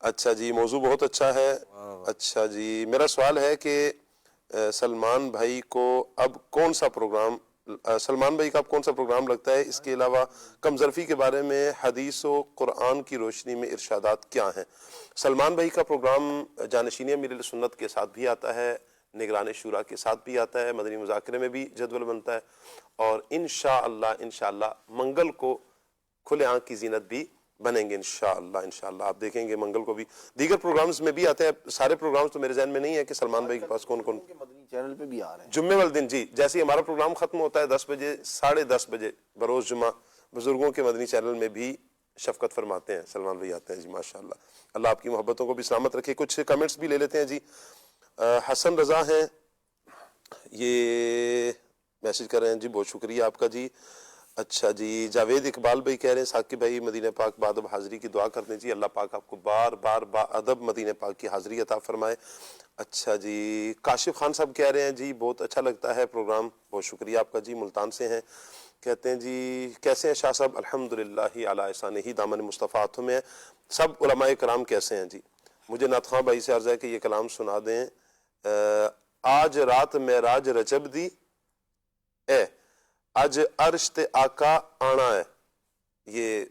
اچھا جی، موضوع بہت اچھا ہے. اچھا جی، میرا سوال ہے کہ سلمان بھائی کو اب کون سا پروگرام لگتا ہے؟ اس کے علاوہ کم ظرفی کے بارے میں حدیث و قرآن کی روشنی میں ارشادات کیا ہیں؟ سلمان بھائی کا پروگرام جانشینی امیر سنت کے ساتھ بھی آتا ہے، نگران شورا کے ساتھ بھی آتا ہے، مدنی مذاکرے میں بھی جدول بنتا ہے، اور انشاءاللہ منگل کو کھلے آنکھ کی زینت بھی بنیں گے انشاءاللہ. آپ دیکھیں گے منگل کو بھی دیگر پروگرامز میں بھی آتے ہیں. سارے پروگرامز تو میرے ذہن میں نہیں ہے کہ سلمان بھائی کے پاس کون مدنی چینل پہ بھی آ رہے ہیں جمعے والے دن. جی، جیسے ہی ہمارا پروگرام ختم ہوتا ہے 10 بجے 10:30 بجے بروز جمعہ بزرگوں کے مدنی چینل میں بھی شفقت فرماتے ہیں، سلمان بھائی آتے ہیں. جی ماشاءاللہ، اللہ آپ کی محبتوں کو بھی سلامت رکھے. کچھ کمنٹس بھی لے لیتے ہیں. جی حسن رضا ہیں، یہ میسج کر رہے ہیں. جی بہت شکریہ آپ کا. جی اچھا جی، جاوید اقبال بھائی کہہ رہے ہیں ثاقب بھائی مدینہ پاک بادب حاضری کی دعا کرتے ہیں. جی اللہ پاک آپ کو بار بار با ادب مدینہ پاک کی حاضری عطا فرمائے. اچھا جی، کاشف خان صاحب کہہ رہے ہیں جی بہت اچھا لگتا ہے پروگرام. بہت شکریہ آپ کا. جی ملتان سے ہیں، کہتے ہیں جی کیسے ہیں شاہ صاحب؟ الحمدللہ علی احسانہ دامن مصطفیٰ ہاتھوں میں ہے. سب علماء کرام کیسے ہیں؟ جی مجھے نعت خواں بھائی سے عرض ہے کہ یہ کلام سنا دیں. آج رات معراج رجب دی اے آج عرش تے آقا آنا ہے. یہ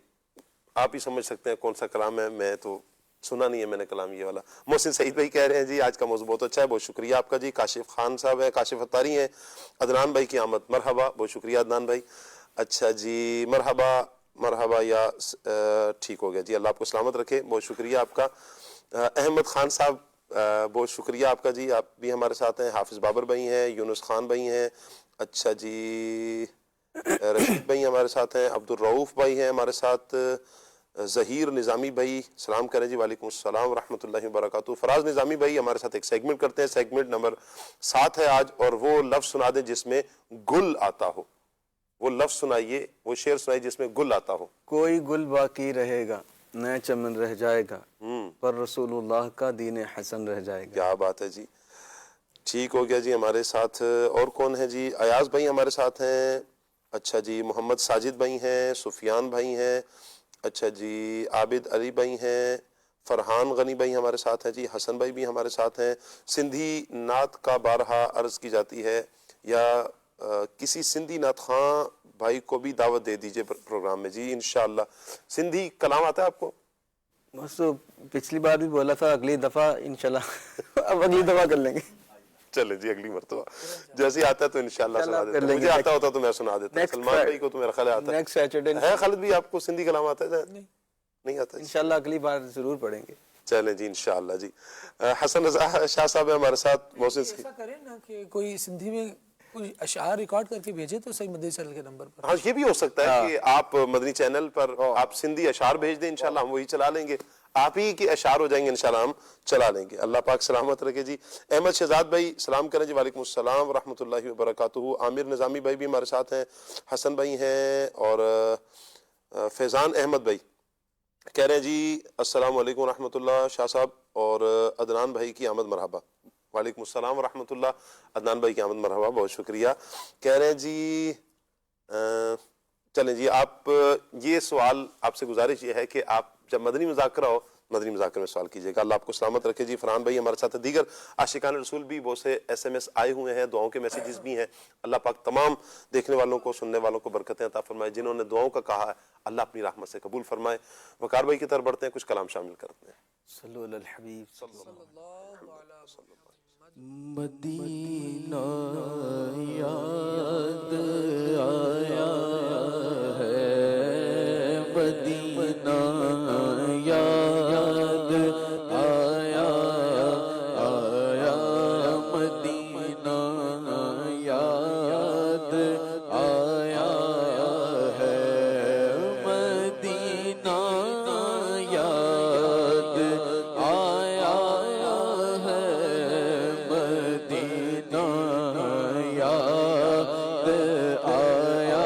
آپ ہی سمجھ سکتے ہیں کون سا کلام ہے، میں تو سنا نہیں ہے میں نے کلام یہ والا. محسن سعید بھائی کہہ رہے ہیں جی آج کا موضوع بہت اچھا ہے. بہت شکریہ آپ کا. جی کاشف خان صاحب ہیں، کاشف اتاری ہیں. عدنان بھائی کی آمد مرحبا، بہت شکریہ عدنان بھائی. اچھا جی، مرحبا یا ٹھیک ہو گیا. جی اللہ آپ کو سلامت رکھے. بہت شکریہ آپ کا. احمد خان صاحب بہت شکریہ آپ کا. جی آپ بھی ہمارے ساتھ ہیں. حافظ بابر بھائی ہیں، یونس خان بھائی ہیں. اچھا جی، رشید بھائی ہمارے ساتھ ہیں. عبدالرؤف بھائی ہیں ہمارے ساتھ. ظہیر نظامی بھائی سلام کریں. جی وعلیکم السلام ورحمۃ اللہ وبرکاتہ. فراز نظامی بھائی ہمارے ساتھ ایک سیگمنٹ کرتے ہیں، سیگمنٹ نمبر 7 ہے آج، اور وہ لفظ سنا دیں جس میں گل آتا ہو. وہ لفظ سنائیے، وہ شعر سنائیے جس میں گل آتا ہو. کوئی گل باقی رہے گا، نئے چمن رہ جائے گا، پر رسول اللہ کا دین حسن رہ جائے گا. کیا بات ہے جی، ٹھیک ہو گیا. جی ہمارے ساتھ اور کون ہے؟ جی ایاز بھائی ہمارے ساتھ ہیں. اچھا جی، محمد ساجد بھائی ہیں، سفیان بھائی ہیں. اچھا جی، عابد علی بھائی ہیں، فرحان غنی بھائی ہمارے ساتھ ہیں. جی حسن بھائی بھی ہمارے ساتھ ہیں. سندھی نعت کا بارہا عرض کی جاتی ہے، یا کسی سندھی نعت خواں بھائی کو بھی دعوت دے دیجئے پروگرام میں. جی انشاءاللہ. سندھی کلام آتا ہے آپ کو؟ بس پچھلی بار بھی بولا تھا، اگلی دفعہ انشاءاللہ اب اگلی دفعہ کر لیں گے. چلے جی اگلی مرتبہ جیسے آتا ہے تو انشاءاللہ سنا دیتا ہوں. مجھے آتا ہوتا تو میں سنا دیتا ہوں. سلمان بھائی کو تو میرا خیال آتا ہے. نیکسٹ سیٹرڈے ہے. خالد بھی آپ کو سندھی کلام آتا ہے؟ نہیں آتا. انشاءاللہ اگلی بار ضرور پڑھیں گے. چلیں جی انشاءاللہ. جی حسن رضا شاہ صاحب ہمارے ساتھ. محسن ایسا کریں نا کہ کوئی سندھی میں کوئی اشعار ریکارڈ کر کے بھیجے تو صحیح مدنی چینل کے نمبر پر. ہاں یہ بھی ہو سکتا ہے کہ آپ مدنی چینل پر آپ سندھی اشعار بھیج دیں، انشاءاللہ ہم وہی چلا لیں گے. آپ ہی کے اشعار ہو جائیں گے انشاءاللہ، ہم چلا لیں گے. اللہ پاک سلامت رکھے. جی احمد شہزاد بھائی سلام کریں. جی وعلیکم السلام ورحمۃ اللہ وبرکاتہ. عامر نظامی بھائی بھی ہمارے ساتھ ہیں. حسن بھائی ہیں، اور فیضان احمد بھائی کہہ رہے ہیں جی السلام علیکم ورحمۃ اللہ شاہ صاحب، اور عدنان بھائی کی آمد مرحبا. وعلیکم السلام ورحمۃ اللہ. عدنان بھائی کی آمد مرحبا، بہت شکریہ. کہہ رہے ہیں جی چلیں جی، آپ یہ سوال آپ سے گزارش یہ ہے کہ آپ جب مدنی مذاکرہ ہو مدنی مذاکرے میں سوال کیجیے گا. اللہ آپ کو سلامت رکھے. جی فرحان بھائی ہمارے ساتھ. دیگر عاشقان رسول بھی بہت سے SMS آئے ہوئے ہیں، دعاؤں کے میسیجز بھی ہیں. اللہ پاک تمام دیکھنے والوں کو، سننے والوں کو برکتیں عطا فرمائے. جنہوں نے دعاؤں کا کہا ہے اللہ اپنی رحمت سے قبول فرمائے. وقار بھائی کی طرف بڑھتے ہیں، کچھ کلام شامل کرتے ہیں. صلو علی الحبیب صلی اللہ علیہ وسلم. مدینہ یاد آیا ہے، مدینہ یاد آیا آیا، مدینہ یاد آیا ہے، مدینہ یاد آیا ہے، مدینہ یاد آیا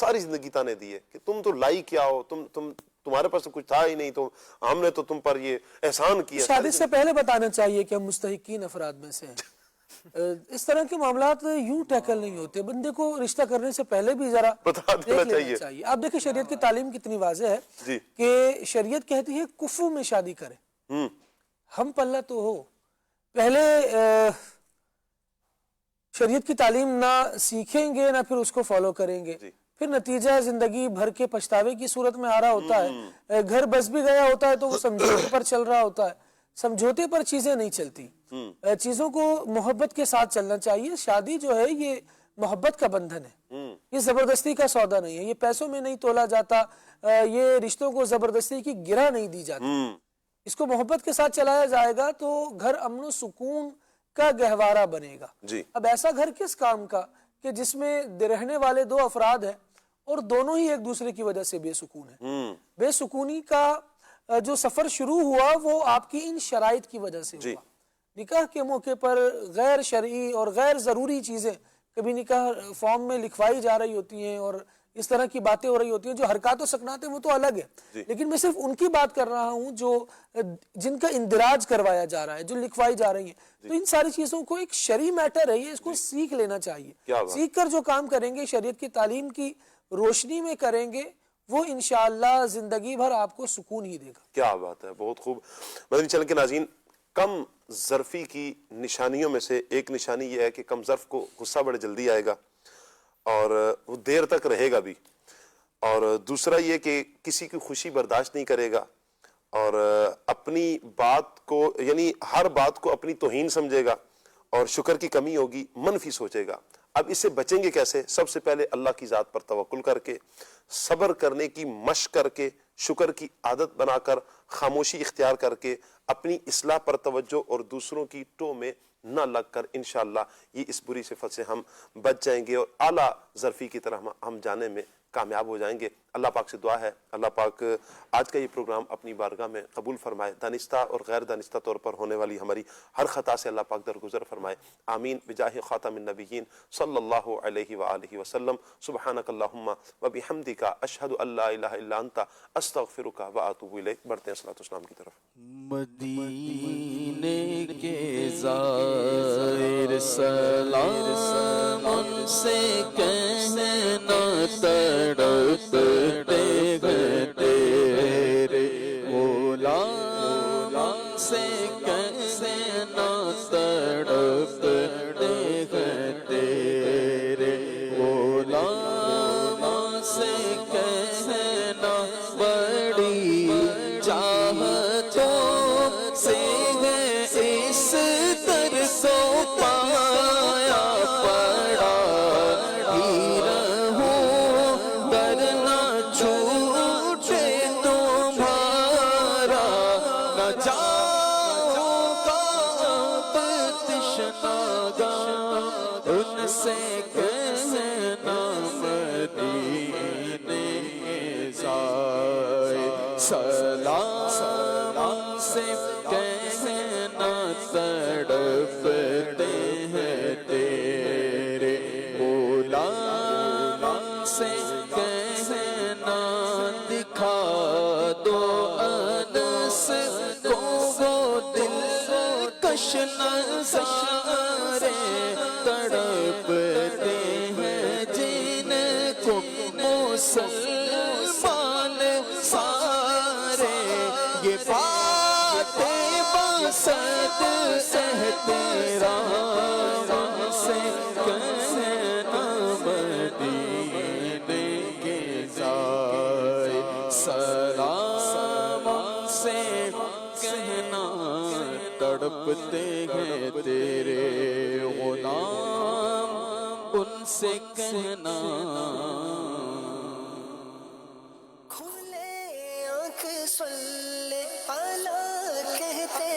ساری زندگی تانے دیے کہ تم تو لائی کیا ہو, تمہارے پاس تو کچھ تھا ہی نہیں, تو ہم نے تو تم پر یہ احسان کیا. شادی سے پہلے بتانا چاہیے کہ ہم مستحقین افراد میں سے ہیں. اس طرح کے معاملات یوں ٹیکل نہیں ہوتے, بندے کو رشتہ کرنے سے پہلے بھی ذرا بتا دینا چاہیے. آپ دیکھیں شریعت کی تعلیم کتنی واضح ہے کہ شریعت کہتی ہے کفو میں شادی کریں, ہم پلہ تو ہو. پہلے شریعت کی تعلیم نہ سیکھیں گے نہ پھر اس کو فالو کریں گے, پھر نتیجہ زندگی بھر کے پچھتاوے کی صورت میں آ رہا ہوتا ہے. گھر بس بھی گیا ہوتا ہے تو وہ سمجھوتے پر چل رہا ہوتا ہے. سمجھوتے پر چیزیں نہیں چلتی, چیزوں کو محبت کے ساتھ چلنا چاہیے. شادی جو ہے یہ محبت کا بندھن ہے, یہ زبردستی کا سودا نہیں ہے, یہ پیسوں میں نہیں تولا جاتا, یہ رشتوں کو زبردستی کی گرہ نہیں دی جاتی. اس کو محبت کے ساتھ چلایا جائے گا تو گھر امن و سکون کا گہوارہ بنے گا. اب ایسا گھر کس کام کا کہ جس میں رہنے والے دو افراد ہیں اور دونوں ہی ایک دوسرے کی وجہ سے بے سکون ہیں. بے سکونی کا جو سفر شروع ہوا وہ آپ کی ان شرائط کی وجہ سے ہوا. نکاح کے موقع پر غیر شرعی اور غیر ضروری چیزیں کبھی نکاح فارم میں لکھوائی جا رہی ہوتی ہیں اور اس طرح کی باتیں ہو رہی ہوتی ہیں. جو حرکات و سکنات ہیں وہ تو الگ ہے, لیکن میں صرف ان کی بات کر رہا ہوں جو جن کا اندراج کروایا جا رہا ہے, جو لکھوائی جا رہی ہیں. تو ان ساری چیزوں کو ایک شرعی میٹر ہے, یہ اس کو سیکھ لینا چاہیے. سیکھ کر جو کام کریں گے شریعت کی تعلیم کی روشنی میں کریں گے وہ انشاءاللہ زندگی بھر آپ کو سکون ہی دے گا. کیا بات ہے, بہت خوب. مدنی چینل کے ناظرین, کم ظرفی کی نشانیوں میں سے ایک نشانی یہ ہے کہ کم ظرف کو غصہ بڑے جلدی آئے گا اور وہ دیر تک رہے گا بھی, اور دوسرا یہ کہ کسی کی خوشی برداشت نہیں کرے گا اور اپنی بات کو یعنی ہر بات کو اپنی توہین سمجھے گا اور شکر کی کمی ہوگی, منفی سوچے گا. اب اس سے بچیں گے کیسے؟ سب سے پہلے اللہ کی ذات پر توکل کر کے, صبر کرنے کی مشق کر کے, شکر کی عادت بنا کر, خاموشی اختیار کر کے, اپنی اصلاح پر توجہ اور دوسروں کی ٹو میں نہ لگ کر انشاءاللہ یہ اس بری صفت سے ہم بچ جائیں گے اور اعلیٰ ظرفی کی طرح ہم جانے میں کامیاب ہو جائیں گے. اللہ پاک سے دعا ہے اللہ پاک آج کا یہ پروگرام اپنی بارگاہ میں قبول فرمائے, دانستہ اور غیر دانستہ طور پر ہونے والی ہماری ہر خطا سے اللہ پاک درگزر فرمائے. آمین بجاہ خاتم النبیین صلی اللہ علیہ وآلہ وسلم. سبحانک اللہم وبحمدک اشہد ان لا الہ الا انت استغفرک واتوب الیک. بڑھتے ہیں صلاۃ والسلام کی طرف. مدینے کے زائر سلام ان سے کہنا تڑپتے ہیں تیرے غلام سے کہنا تڑپتے ہیں تیرے غلام سے کہنا بڑی چاہتوں سے ہے اس در کو پایا پڑا ہی رہوں کرنا چھوٹے تمہارا نہ جاؤ گا تشنا گا ان سے کہنا مدینے زائے سلام سے کہنا تڑپتے ہیں تیرے غلام سے کہنا دکھا دو انس کو وہ دل کش نظارے تڑپتے ہیں جن کو مسلمان سارے یہ باتیں بسد احترام سے کہنا مدینے کے زائر سلام سے کہنا تڑپتے ہیں تیرے غلام ان سے کہنا. کھلے آنکھ صلی اللہ کہتے